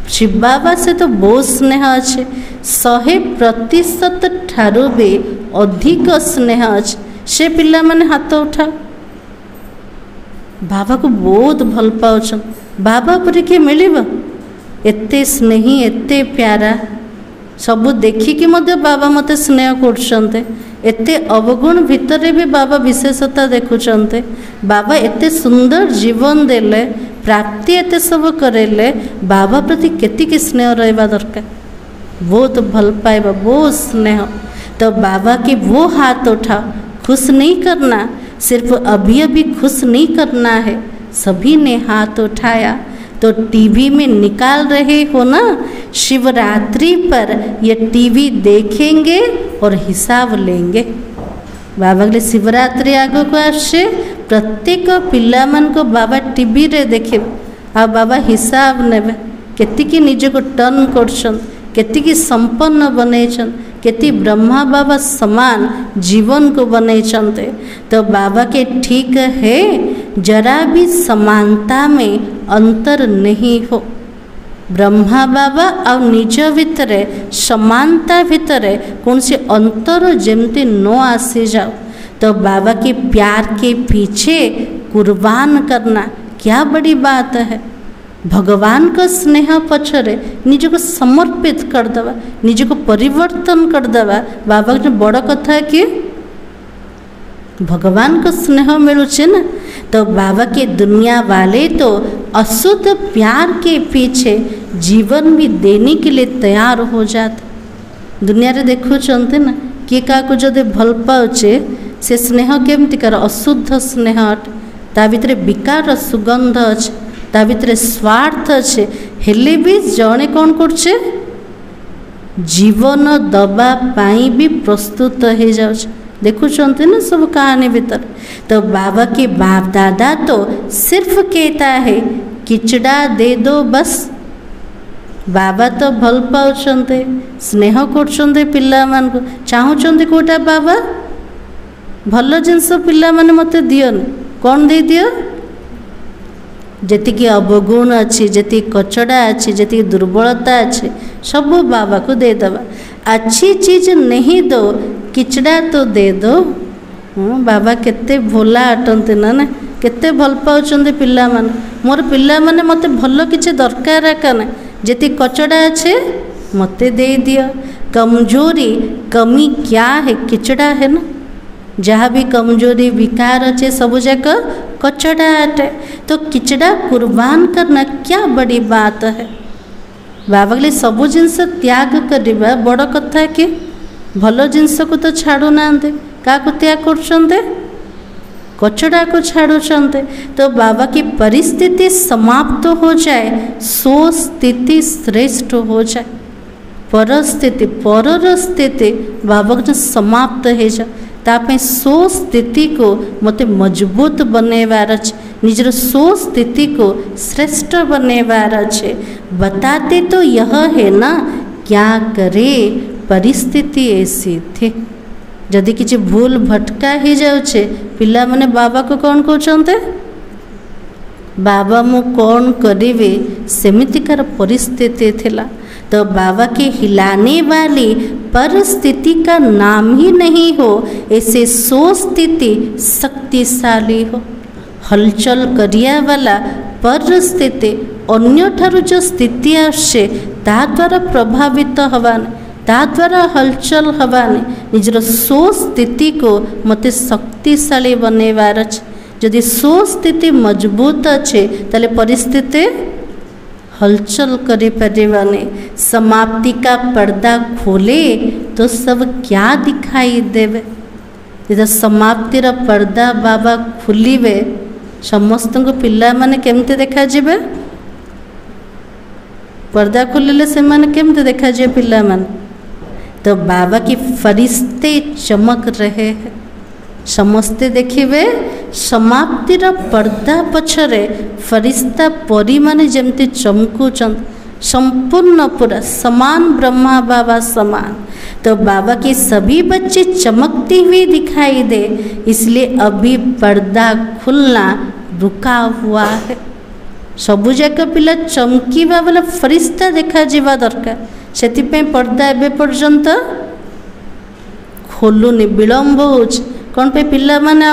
शिव बाबा से तो बहुत स्नेह अच्छे, 100% ठारू भी अधिक स्नेह अच्छे। से पिला माने हाथ उठा। बाबा को बहुत भल पाउछन। बाबा पर किए मिलिब एते स्नेही एते प्यारा, सबू देखिकी मध्य बाबा मते स्नेह करछन्ते। एते अवगुण भितरे भी बाबा विशेषता देखुचन्ते। बाबा एते सुंदर जीवन देले, प्राप्ति एते सब करेले, बाबा प्रति केतिकी स्नेह रहबा दरकार, बहुत भल पाइबा, बहुत स्नेह। तो बाबा के वो हाथ उठा, खुश नहीं करना, सिर्फ अभी अभी खुश नहीं करना है। सभी ने हाथ उठाया। तो टीवी में निकाल रहे हो ना, शिवरात्रि पर ये टीवी देखेंगे और हिसाब लेंगे। बाबा के शिवरात्रि आग को आसे, प्रत्येक पिला मन को बाबा टीवी रे देखे आ बाबा हिसाब नेबे, केतिकी निज को टर्न करछन, केतिकी संपन्न बनैछन, केति ब्रह्मा बाबा समान जीवन को बनैछन्ते। तो बाबा के ठीक है, जरा भी समानता में अंतर नहीं हो। ब्रह्मा बाबा और निज भितर समानता भितर कौन से अंतर जमती न आसी जाओ। तो बाबा के प्यार के पीछे कुर्बान करना क्या बड़ी बात है। भगवान का स्नेह पछरे निज को समर्पित कर दवा, निज को परिवर्तन कर दवा, बाबा जो बड़ कथा कि भगवान का स्नेह मिलुचे ना। तो बाबा के दुनिया वाले तो अशुद्ध प्यार के पीछे जीवन भी देने के लिए तैयार हो जाते। दुनिया रे देखो चलते ना कि क्या जदि भल पाउचे से स्नेह केमती कर अशुद्ध स्नेह अटे, ता भितर विकार सुगंध अच्छे, ता भितर स्वार्थ अच्छे, हेले भी जड़े कौन करछे जीवन दबा पाई भी प्रस्तुत हो जाउछ। देखुचंते ना सब कहानी भीतर। तो बाबा के बाप दादा तो सिर्फ कहता है किचड़ा दे दो बस, बाबा तो भल पाउछन्ते स्नेह करछन्ते पिला मान को चाहुछन्ते कोटा बाबा भल जिनस पिला माने मते दियन कौन दे दियो जेतिकी अवगुण अच्छी जी कचड़ा अच्छी जी दुर्बलता अच्छी सब बाबा को दे दबा। अच्छी चीज नहीं दो किचड़ा तो दे दो। बाबा केते भोला अटंते ना केते भल पाउछन्ते पिला मान मोर पिला माने मते भल किछि दरकार काना जेति कचड़ा अच्छे मते दे दियो। कमजोरी कमी क्या है किचड़ा है ना जहाँ भी कमजोरी विकार अच्छे सब जाक कचड़ा अटे तो किचड़ा कुर्बान करना क्या बड़ी बात है। बाबा के सबू जिनस त्याग करवा बड़ कथा कि भल जिनस को तो छाड़ू ना क्या त्याग कर कचड़ा को छाड़ुचंते तो बाबा की परिस्थिति समाप्त हो जाए सो स्थिति श्रेष्ठ हो जाए परस्थिति परर स्थिति बाबा जो समाप्त हो जाए तापे सो स्थिति को मते मजबूत बनेवार अच्छे निजर सो स्थिति को श्रेष्ठ बनेवार अच्छे। बताते तो यह है ना क्या करे परिस्थिति ऐसी थी जदि किसी भूल भटका ही जाउछे पिला माने बाबा को कौन कहते बाबा मु कौन करिवे सेमितिकार परिस्थिति थिला तो बाबा के हिलाने वाली परिस्थिति का नाम ही नहीं हो ऐसे सो स्थिति शक्तिशाली हो। हलचल करिया वाला परिस्थिति अन्य ठारु जो स्थिति आसे ता द्वारा प्रभावित हवाने ता द्वारा हलचल हवाने निजर सो स्थिति को मते शक्तिशाली बनेवार अच्छे। जदि सो स्थिति मजबूत अच्छे ताले परिस्थिति हलचल करि परिवाने। समाप्ति का पर्दा खोले तो सब क्या दिखाई देवे जब समाप्तिर पर्दा बाबा खुलिबे समस्त को पिला माने केमते देखा जिबे पर्दा खोलिले से माने केमते देखा जे पिला माने तो बाबा की फरिश्ते चमक रहे हैं समस्ते देखिए समाप्तिर पर्दा पछरे फरिश्ता परी माने जमती चमकुचंद संपूर्ण पूरा समान ब्रह्मा बाबा समान तो बाबा के सभी बच्चे चमकते हुए दिखाई दे इसलिए अभी पर्दा खुलना रुका हुआ है। सबु जाक पिला चमकीवा वाला फरिश्ता देखा जीवा दरकार से पर्दा एबे पर्यंत खोलुनी विलंब हो कौन पे पिला माने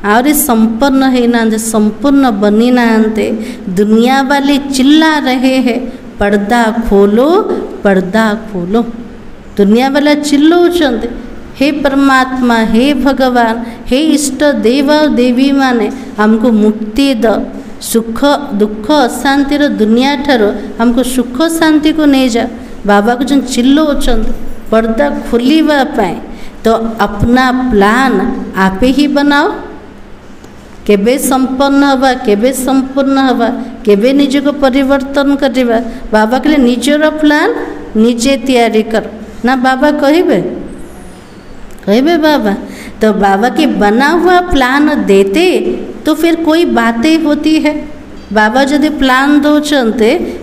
आहरी संपन्न होना संपूर्ण बनी ना दुनिया वाले चिल्ला रहे हैं पर्दा खोलो दुनिया वाला चिल्लाउछन्ते हे परमात्मा हे भगवान हे इष्ट देव देवी माने हमको मुक्ति द सुख दुख अशांतिर दुनिया ठारो हमको सुख शांति को नहीं जा बाबा को जो चिल्लाउछन्ते पर्दा खोलिबा पाए तो अपना प्लान आपे ही बनाओ केबे संपन्न हवा केबे संपूर्ण हवा केबे निज को परिवर्तन करवा बाबा के लिए निजर प्लान निजे तैयारी कर ना बाबा कहिबे बाबा तो बाबा के बना हुआ प्लान देते तो फिर कोई बातें होती है। बाबा जदि प्लान दौरान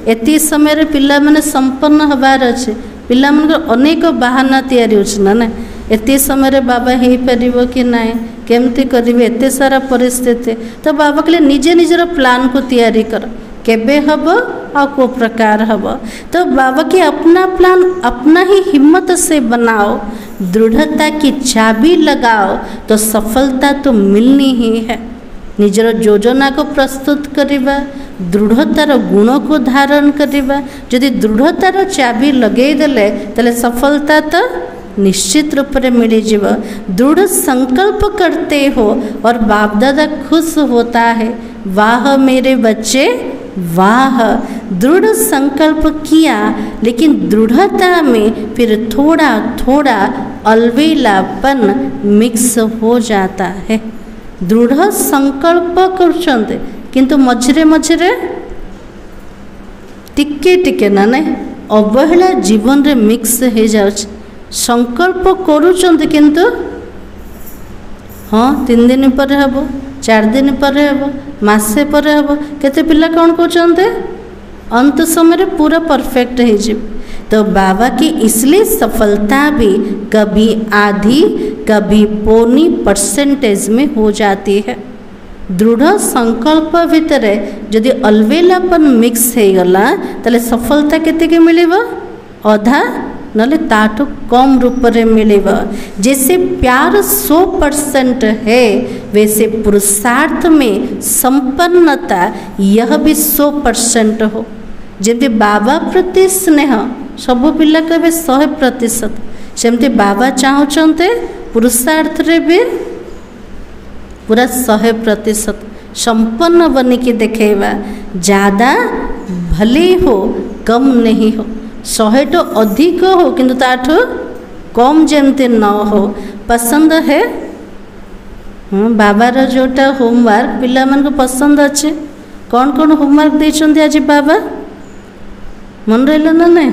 एति समय पिला माने संपन्न हबार अच्छे पिला मन अनेक बाहाना तैयारी होना एति समय बाबा हो पार कि ना केमती करेंगे एत सारा परिस्थिति तो बाबा के लिए निजे निजर प्लान को तैयारी कर केबे हब और को प्रकार हब तो बाबा के अपना प्लान अपना ही हिम्मत से बनाओ दृढ़ता की चाबी लगाओ तो सफलता तो मिलनी ही है। निजर योजना को प्रस्तुत करिबा दृढ़तार गुण को धारण करिबा जदि दृढ़तार चाबी लगे देले तले सफलता तो निश्चित रूप से मिल जीव। दृढ़ संकल्प करते हो और बाप दादा खुश होता है वाह मेरे बच्चे वाह दृढ़ संकल्प किया लेकिन दृढ़ता में फिर थोड़ा थोड़ा अलवेलापन मिक्स हो जाता है। दृढ़ संकल्प करछन्ते किंतु मझिरे मझिरे टिके टिके ना अवहेला जीवन रे मिक्स हो जाउछ संकल्प करुचंते किंतु हाँ 3 दिन पर हब 4 दिन पर हब मासे पर हब केते पिला कौन कहते अंत समय पूरा परफेक्ट हो जाए। तो बाबा की इसलिए सफलता भी कभी आधी कभी पौनी परसेंटेज में हो जाती है। दृढ़ संकल्प भितर जदि अलवेलापन मिक्स हो गला ताले सफलता केते मिलिबो अधा नले ताठू कम रूप रे मिलिबो। जैसे प्यार 100% है वैसे पुरुषार्थ में संपन्नता यह भी 100% हो। जब बाबा प्रति स्नेह सबु पिला कहे 100%, सेमती बाबा चाहते पुरुषार्थ रे भी पूरा 100% संपन्न बनी के देखेवा। ज़्यादा भले हो कम नहीं हो, 100 तो अधिक हो किंतु ताठू कम जमते न हो। पसंद है बाबार जोटा होमवर्क पिला मन को पसंद अच्छे। कौन कौन होमवर्क देछन्ते आज बाबा मन रहा ना नहीं?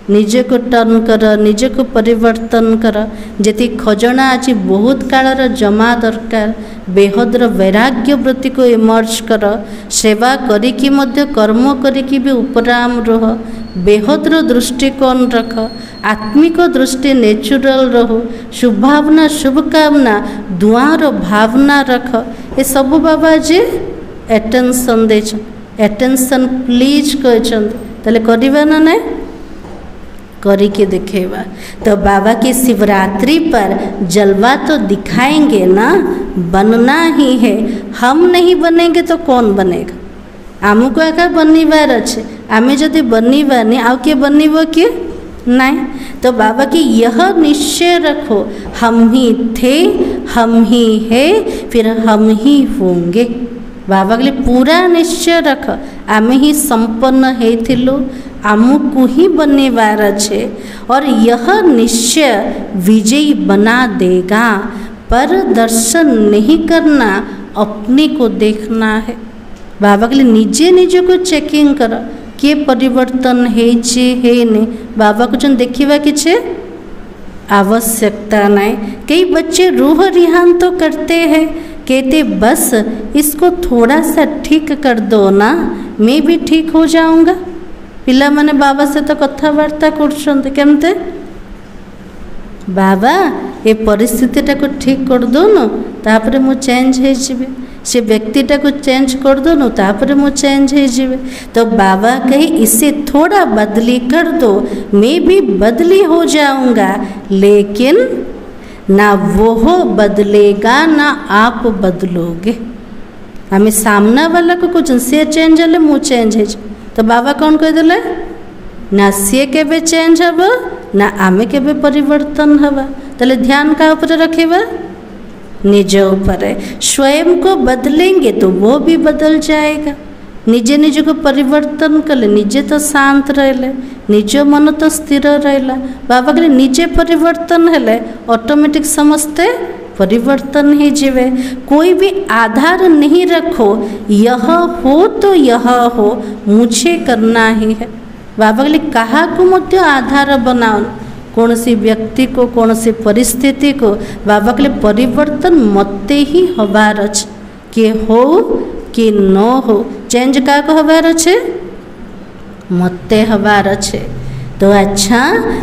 निज को टर्न कर, निज को परिवर्तन कर। जी खजना आज बहुत कालर जमा दरकार। बेहदर वैराग्य वृत्ति को इमर्ज कर। सेवा करिकी मध्य कर्म करिकी भी उपराम रह। बेहदर दृष्टिकोण रख। आत्मिक दृष्टि नेचुरल रहो। शुभभावना शुभकामना दुआर भावना रख। ये सब बाबा जी एटेंशन दे, एटेंशन प्लीज कहते करवा ना नहीं करके देखेवा। तो बाबा की शिवरात्रि पर जलवा तो दिखाएंगे ना, बनना ही है। हम नहीं बनेंगे तो कौन बनेगा? आमको आका बनवार अच्छे, आम जदि बनवानी आउ किए बनब किए नहीं। तो बाबा की यह निश्चय रखो, हम ही थे, हम ही है, फिर हम ही होंगे। बाबा के लिए पूरा निश्चय रख, आम ही संपन्न हेथिलु, आमको ही बनवार अच्छे। और यह निश्चय विजयी बना देगा। पर दर्शन नहीं करना, अपने को देखना है। बाबा के लिए निजे निजे को चेकिंग कर किए परिवर्तन है नहीं। बाबा को जो देखा किसी आवश्यकता नहीं। कई बच्चे रूह रिहान तो करते हैं, कहते बस इसको थोड़ा सा ठीक कर दो ना, मैं भी ठीक हो जाऊंगा। पिला माने बाबा से तो कथबार्ता करते बाबा ये परिस्थितिटा को ठीक कर दो न, तापर मु चेंज हो जाए। से व्यक्तिटा को चेंज कर दो न, तापर मु चेंज हो जाए। तो बाबा कहे इसे थोड़ा बदली कर दो, मैं भी बदली हो जाऊंगा। लेकिन ना वो बदलेगा ना आप बदलोगे। हमें सामना वाला को कुछ से चेंज हेले मु चेंज हो। तो बाबा कौन कहदेले ना सी केबे चेंज हम ना आमे केबे परिवर्तन हवा। तले ध्यान का ऊपर रखेबा निज ऊपर। स्वयं को बदलेंगे तो वो भी बदल जाएगा। निजे निज को परिवर्तन कले निजे तो शांत रहले, निज मन तो स्थिर रहला। बाबा कहले निजे परिवर्तन हेले ऑटोमेटिक समझते परिवर्तन ही जीवे। कोई भी आधार नहीं रखो, यह हो तो यह हो, मुझे करना ही है। बाबा कहले कहा को मध्य आधार बनाओ, कौन सी व्यक्ति को कौन सी परिस्थिति को। बाबा कहले परिवर्तन मते ही हबार अच्छे, कि हो कि न हो। चेंज का को हबार अच्छे मते हबार अच्छे। तो अच्छा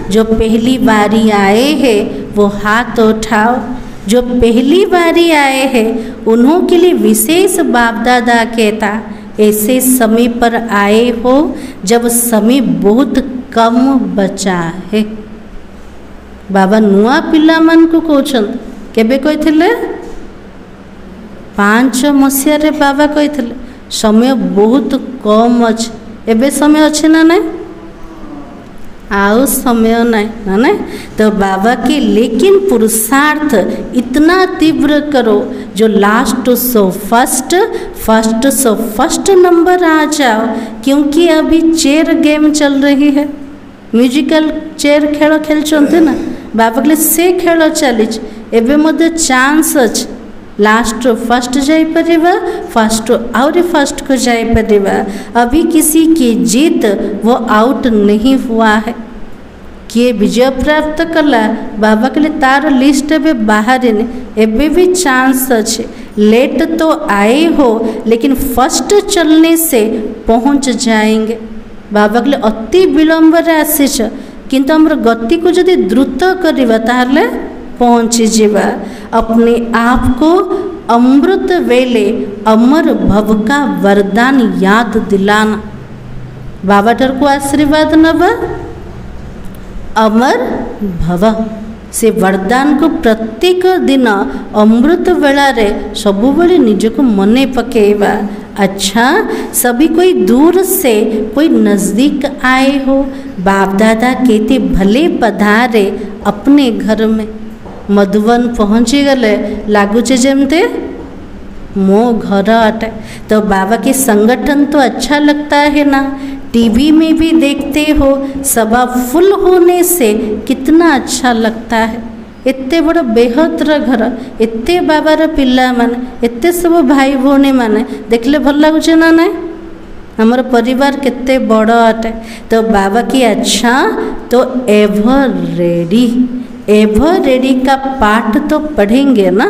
जो पहली बारी आए हैं वो हाथ उठाओ। जो पहली बारी आए हैं उन्हों के लिए विशेष बाप दादा कहता ऐसे समय पर आए हो जब समय बहुत कम बचा है। बाबा नुआ पिला मान को कहछन केबे कहिथिले 5 मसीह बाबा कहिथिले समय बहुत कम अच्छे। एबे समय अच्छे ना नहीं आओ समय नहीं ना नहीं। तो बाबा के लेकिन पुरुषार्थ इतना तीव्र करो जो last so first, first so first number आ जाओ। क्योंकि अभी चेयर गेम चल रही है, म्यूजिकल चेयर खेल खेलते ना। बाबा के से खेल चली एवं मध्य चांस अच्छे लास्ट फर्स्ट जाइपरिबा, फर्स्ट आउरी फर्स्ट को जाइपरिबा। अभी किसी की जीत वो आउट नहीं हुआ है। किए विजय प्राप्त कला बाबा कहले तार लिस्ट एबे बाहर एबे भी चांस अच्छे, लेट तो आए हो लेकिन फर्स्ट चलने से पहुँच जाएंगे। बाबा कहले अति विलंब आसीच किंतु हमर गति को जदि द्रुत करवा ताहले पहुँची जीवा। अपने आप को अमृत वेले अमर भव का वरदान याद दिलाना। बाबा ठार को आशीर्वाद नवा अमर भव से वरदान को प्रत्येक दिन अमृत बेला रे सबुबले निजको मने पकेवा। अच्छा सभी कोई दूर से कोई नज़दीक आए हो, बाप दादा कहते भले पधारे अपने घर में। मधुबन पहुँची गले लगुचे जमते मो घर अटे। तो बाबा के संगठन तो अच्छा लगता है ना, टीवी में भी देखते हो, सभा फुल होने से कितना अच्छा लगता है। एते बड़ बेहतर घर, एते बाबार पिला माने, एते सब भाई भौणी माने देखले भल लगुचे ना नहीं। हमार परिवार केते बड़ अटे। तो बाबा की अच्छा तो एवर रेडी का पाठ तो पढ़ेंगे ना।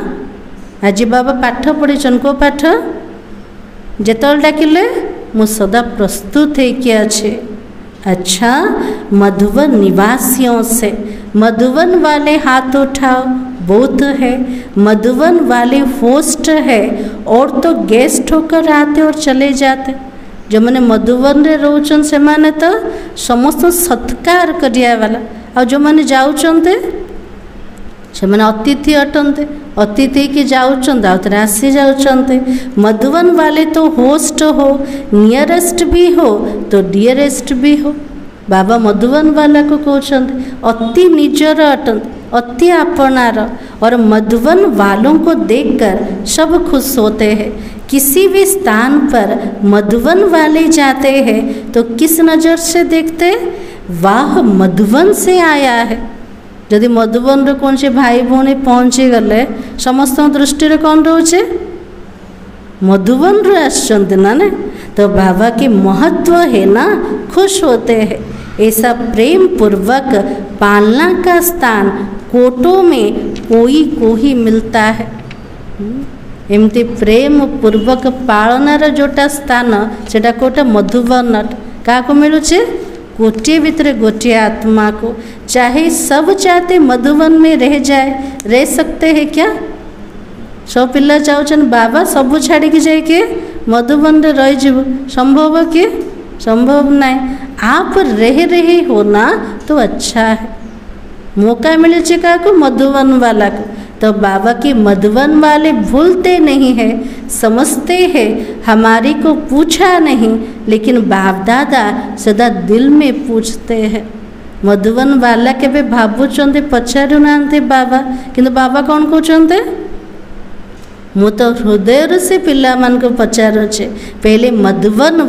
आज बाबा पाठ पढ़ी को पाठ जेतल डाकिले मु सदा प्रस्तुत है कि अच्छे। अच्छा मधुबन निवासियों से मधुबन वाले हाथ उठाओ, बहुत है। मधुबन वाले होस्ट है और तो गेस्ट होकर आते और चले जाते। जो मैंने मधुबन रे रोचन से माने तो समस्त सत्कार करिया वाला, और जो मैंने जाऊचंते से मैंने अतिथि अटंते, अतिथि के जाऊचंते आउथरे आसी जाऊचंते। मधुबन वाले तो होस्ट हो, नियरेस्ट भी हो तो डियरेस्ट भी हो। बाबा मधुबन वाला को कहते अति निजर अटंते, अति अपनार, और मधुबन वालों को देखकर सब खुश होते हैं। किसी भी स्थान पर मधुबन वाले जाते हैं तो किस नज़र से देखते, वाह मधुबन से आया है। यदि मधुबन रे कौन से भाई भौणी पहुँची गले समस्त दृष्टि रे कौन रोचे मधुबन रे आसचंते ना ने। तो बाबा के महत्व है ना, खुश होते हैं। ऐसा प्रेम पूर्वक पालना का स्थान कोटों में कोई को ही मिलता है। एमती प्रेम पूर्वक पालनार जोटा स्थान सेटा कोटा मधुबन क्या को मिलूचे, गोटे भितर गोटे आत्मा को। चाहे सब चाहते मधुबन में रह जाए, रह सकते हैं क्या? सब पिला चाहन बाबा सबू छाड़ी जाके मधुबन रे रही जीव, संभव कि संभव नहीं। आप रह रहे हो ना तो अच्छा है। मौका मिले क्या को मधुबन वाला को। तो बाबा के मधुबन वाले भूलते नहीं है, समझते हैं। हमारी को पूछा नहीं लेकिन बाप दादा सदा दिल में पूछते हैं। मधुबन वाला के भी भावुंट पचारू ना बाबा, किंतु बाबा कौन कहते मु तो हृदय से पिला मान को पचारुचे। पहले मधुबन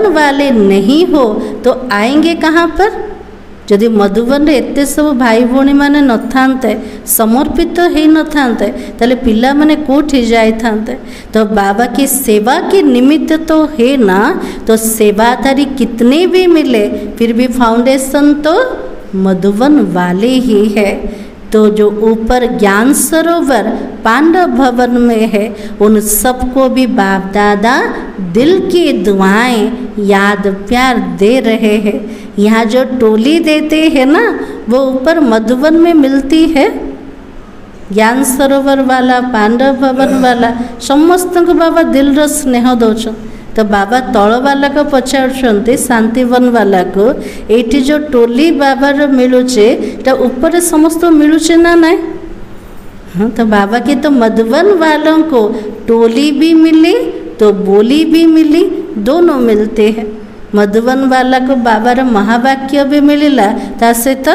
वाले नहीं हो तो आएंगे कहाँ पर? जदि मधुबन रे एते सब भाई भौणी माने न थांते, समर्पित ही न थांते, ताले पिला माने कोठी जाई थांते। तो बाबा की सेवा के निमित्त तो है ना, तो सेवादारी कितने भी मिले फिर भी फाउंडेशन तो मधुबन वाले ही है। तो जो ऊपर ज्ञान सरोवर पांडव भवन में है उन सबको भी बाप दादा दिल की दुआएं याद प्यार दे रहे हैं। यहाँ जो टोली देते हैं ना वो ऊपर मधुबन में मिलती है। ज्ञान सरोवर वाला पांडव भवन वाला समस्त को बाबा दिल रो स्नेह दौन। तो बाबा तल वाला को पचार शांतिवन वाला को ये जो टोली बाबार मिलूचे ऊपर समस्त मिलूचे ना नहीं। हाँ तो बाबा के तो मधुबन वालों को टोली भी मिली तो बोली भी मिली, दोनों मिलते हैं। मधुबन वाला को बाबार महावाक्य भी मिलला, ता सहित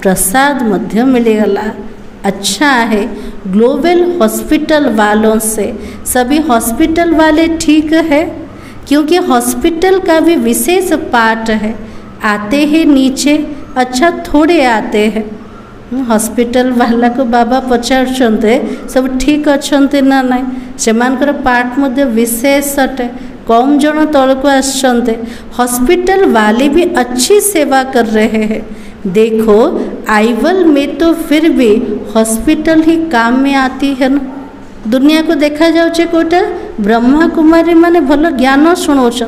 प्रसाद मध्य मिलगला। अच्छा है। ग्लोबल हॉस्पिटल वालों से सभी हॉस्पिटल वाले ठीक है, क्योंकि हॉस्पिटल का भी विशेष पार्ट है। आते हैं नीचे, अच्छा थोड़े आते हैं। हॉस्पिटल वाला को बाबा पचारुचंते सब ठीक अच्छे ना ना, से पार्ट मध्य विशेष अटे। कम जन तल को आसचंते। हॉस्पिटल वाले भी अच्छी सेवा कर रहे हैं, देखो आईवल में तो फिर भी हॉस्पिटल ही काम में आती है ना। दुनिया को देखा जाऊे कोटा ब्रह्मा कुमारी माने भल ज्ञान शुणाउछ,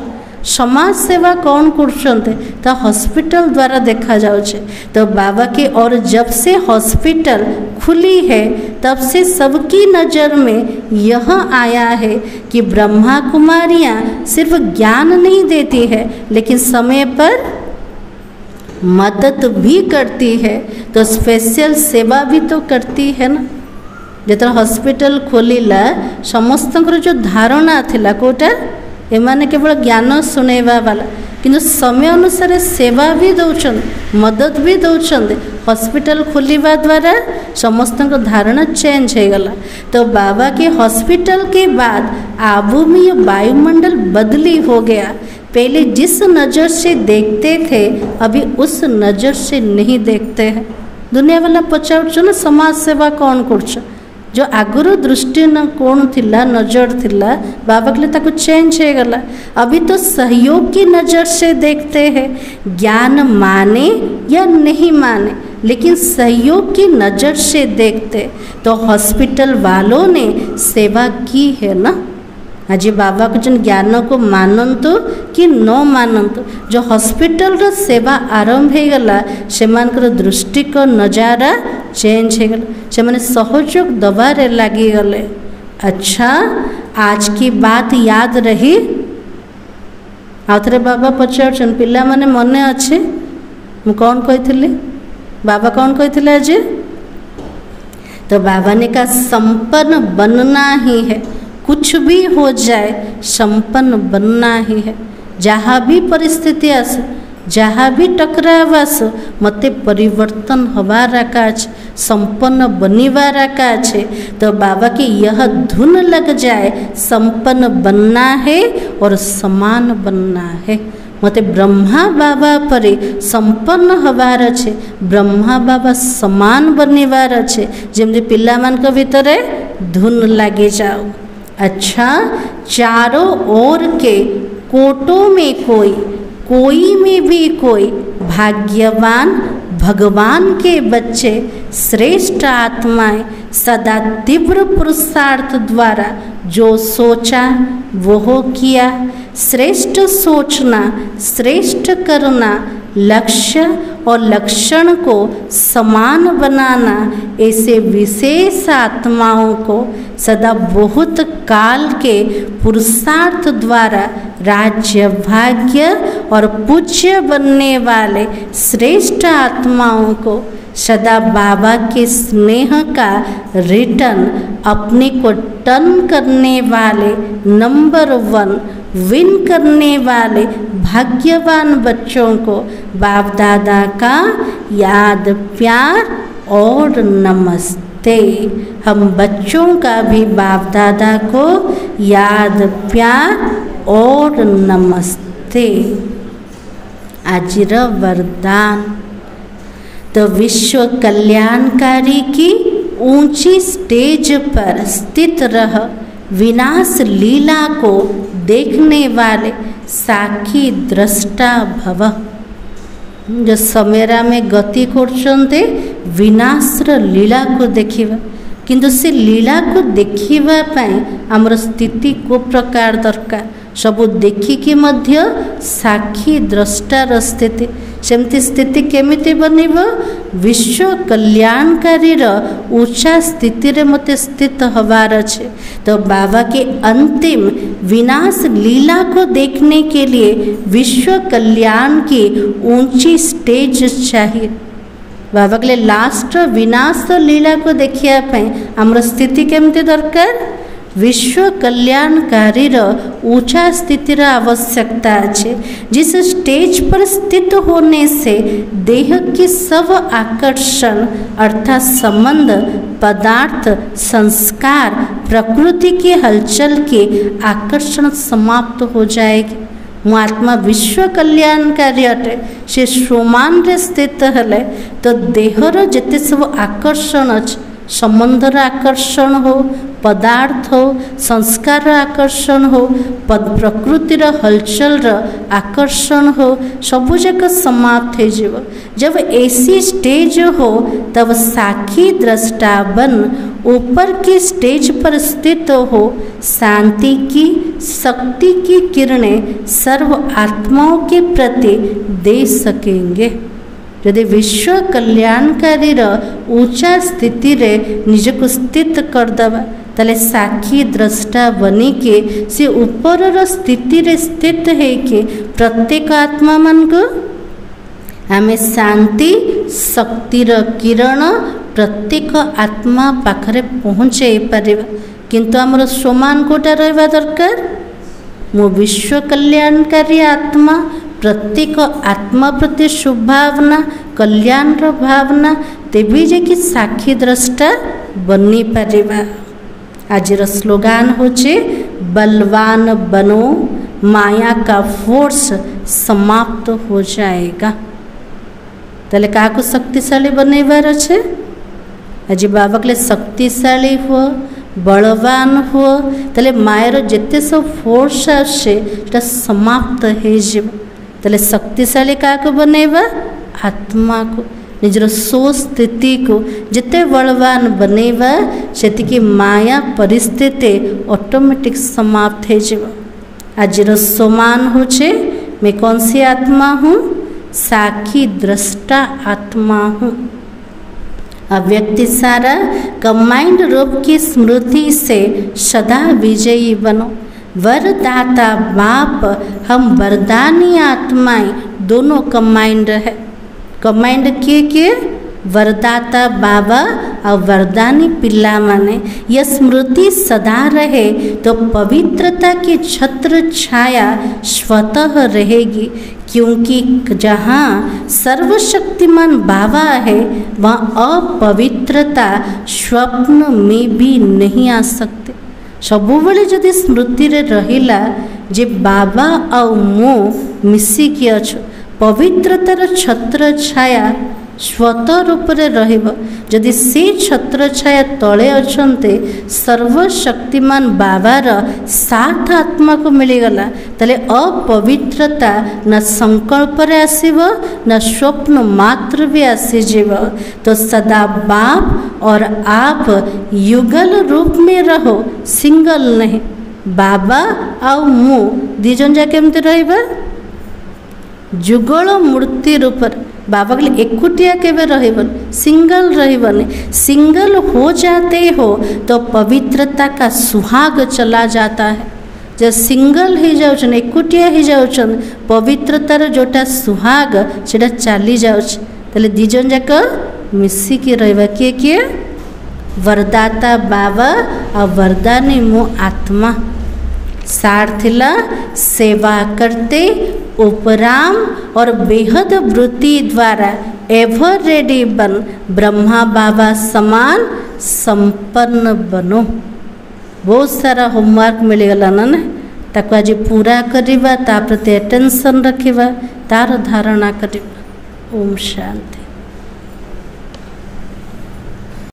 समाज सेवा कौन करछन्ते तो हॉस्पिटल द्वारा देखा जाउछे। तो बाबा की और जब से हॉस्पिटल खुली है तब से सबकी नज़र में यह आया है कि ब्रह्मा कुमारियाँ सिर्फ ज्ञान नहीं देती है लेकिन समय पर मदद भी करती है, तो स्पेशल सेवा भी तो करती है ना। जिते हॉस्पिटल खोलिला समस्त जो धारणा थिला कोटा एमाने केवल ज्ञान शुणेवा वाला, किंतु समय अनुसार सेवा भी दौरान मदद भी दौरान। हॉस्पिटल खोलिवा द्वारा समस्त धारणा चेंज हो गला। तो बाबा के हॉस्पिटल के बाद आबू में ये वायुमंडल बदली हो गया। पहले जिस नज़र से देखते थे अभी उस नज़र से नहीं देखते हैं। दुनिया वाला पचार ना समाज सेवा कौन कर जो आगुरी दृष्टि न कौन थिला नजर थिला बाबा के लिए चेंज हो गला। अभी तो सहयोग की नज़र से देखते हैं, ज्ञान माने या नहीं माने लेकिन सहयोग की नज़र से देखते। तो हॉस्पिटल वालों ने सेवा की है ना। आज बाबा को जन ज्ञान को मानतु कि न मानतु जो हॉस्पिटल रो सेवा आरंभ हो गला से दृष्टि को नजारा चेंज हो गला, से माने सहयोग दबारे लगी गले। अच्छा आज की बात याद रही। आउथरे बाबा पचार पिला माने मने अच्छे मु कौन कही बाबा कौन कही आज। तो बाबा ने कहा संपन्न बनना ही है, कुछ भी हो जाए संपन्न बनना ही है। जहाँ भी परिस्थिति आस जहाँ भी टकराव आस मते परिवर्तन हबार काज संपन्न बनिवार काज है। तो बाबा की यह धुन लग जाए संपन्न बनना है और समान बनना है। मते ब्रह्मा बाबा परे संपन्न हबार अच्छे, ब्रह्मा बाबा समान बनिवार अच्छे। जमि पिला मान भितर धुन लगे जाओ। अच्छा चारों ओर के कोटों में कोई में भी कोई भाग्यवान भगवान के बच्चे श्रेष्ठ आत्माएं सदा तीव्र पुरुषार्थ द्वारा जो सोचा वो किया। श्रेष्ठ सोचना, श्रेष्ठ करना, लक्ष्य और लक्षण को समान बनाना, ऐसे विशेष आत्माओं को सदा बहुत काल के पुरुषार्थ द्वारा राज्य भाग्य और पूज्य बनने वाले श्रेष्ठ आत्माओं को सदा बाबा के स्नेह का रिटर्न अपने को टर्न करने वाले नंबर 1 विन करने वाले भाग्यवान बच्चों को बाप दादा का याद प्यार और नमस्ते। हम बच्चों का भी बाप दादा को याद प्यार और नमस्ते। आजिर वरदान। तो विश्व कल्याणकारी की ऊंची स्टेज पर स्थित रह विनाश लीला को देखने वाले साक्षी दृष्टा भव। जो समेरा में गति करछन्ते विनाशर लीला को देखिबा, किंतु से लीला को देखिबा पई हमर स्थिति को प्रकार दरकार। सबू देखिकी मध्य साक्षी द्रष्टार स्थिति, सेमती स्थिति केमिति बनिब? विश्व कल्याणकारी ऊंचा स्थिति रे मते स्थित हबार अच्छे। तो बाबा के अंतिम विनाश लीला को देखने के लिए विश्व कल्याण की ऊंची स्टेज चाहिए। बाबा के लिए लास्ट विनाश लीला को देखिया पे हमर स्थिति केमती दरकार? विश्व कल्याणकारी ऊंचा स्थितिर आवश्यकता है। जिस स्टेज पर स्थित होने से देह की सब आकर्षण अर्थात संबंध, पदार्थ, संस्कार, प्रकृति की हलचल के आकर्षण समाप्त हो जाएगी। मो आत्मा विश्व कल्याणकारी अटे से सोमान रे स्थित हेले तो देहर जिते सब आकर्षण अच्छे, संबंधर आकर्षण हो, पदार्थ हो संस्कार आकर्षण हो प्रकृतिर हलचल आकर्षण हो सबुजाक समाप्त हो जीव। जब ऐसी स्टेज हो तब साक्षी दृष्टा बन ऊपर की स्टेज पर स्थित हो शांति की शक्ति की किरणें सर्व आत्माओं के प्रति दे सकेंगे। यदि विश्व कल्याणकारी ऊंचा स्थिति रे निजको स्थित करदबा ताले साक्षी द्रष्टा बनी के से ऊपर स्थिति रे स्थित है कि प्रत्येक आत्मा मन को आमे शांति शक्तिर किरण प्रत्येक आत्मा पाखरे पहुँचे पारिबा। किंतु आमर समान कोटा रहिबा दरकार। मो विश्व कल्याणकारी आत्मा प्रत्येक आत्मा प्रति शुभभावना कल्याण भावना तेबी जे कि साक्षी द्रष्टा बनी पारिबा। आज स्लोगान होचे बलवान बनो माया का फोर्स समाप्त हो जाएगा। ताले काको शक्तिशाली बनैबार अच्छे। आज बाबा के शक्तिशाली हो बलवान हो ताले मायर जेते सब फोर्स आसे समाप्त हो जीव। ताले शक्तिशाली काको बनैबा आत्मा को निजर सो स्थिति को जिते बलवान बनैबा सेतिकी माया परिस्थिति ऑटोमेटिक समाप्त हो जीव। आज समान होचे मैं कौन सी आत्मा हूँ साक्षी दृष्टा आत्मा हूँ। अव्यक्ति सारा कंबाइंड रूप की स्मृति से सदा विजयी बनो। वरदाता बाप हम वरदानी आत्माएं दोनों कंबाइंड है। कंबाइंड के वरदाता बाबा और वरदानी पिल्ला माने यह स्मृति सदा रहे तो पवित्रता की छत्र छाया स्वतः रहेगी। क्योंकि जहाँ सर्वशक्तिमान बाबा है वहाँ अपवित्रता स्वप्न में भी नहीं आ सकते। सबुबले जदि स्मृति रे रहिला जे बाबा और मो मिसिकी अछ पवित्रतार छत्र छाया स्वतः रूप रे रहिब। जदि से छत्र छाया तले अछन्ते सर्वशक्तिमान बाबार साथ आत्मा को मिलीगला ताले अपवित्रता न संकल्प रे आसीब न स्वप्न मात्र भी आसीजिब। तो सदा बाप और आप युगल रूप में रहो सिंगल नहीं। बाबा आउ मु दिजन जा केमती रहिबा जुगल मूर्ति रूप बाबा के एकुटिया केवे रहिबन सिंगल रहिबन। सिंगल हो जाते हो तो पवित्रता का सुहाग चला जाता है। जब सिंगल ही जाउछन एकुटिया ही जाउछन पवित्रतार जोटा सुहाग सेटा चली जाउछ। तले दिजन जाक मिसिकी रहिबा किए वरदाता बाबा और वरदानी मो आत्मा। सार थिला सेवा करते उपराम और बेहद वृत्ति द्वारा एवर रेडी बन ब्रह्मा बाबा समान संपन्न बनो। बहुत सारा होमवर्क मिलगला ना ताको आज पूरा करिबा ता प्रति अटेंशन रखिबा तार धारणा करिबा। ओम शांति।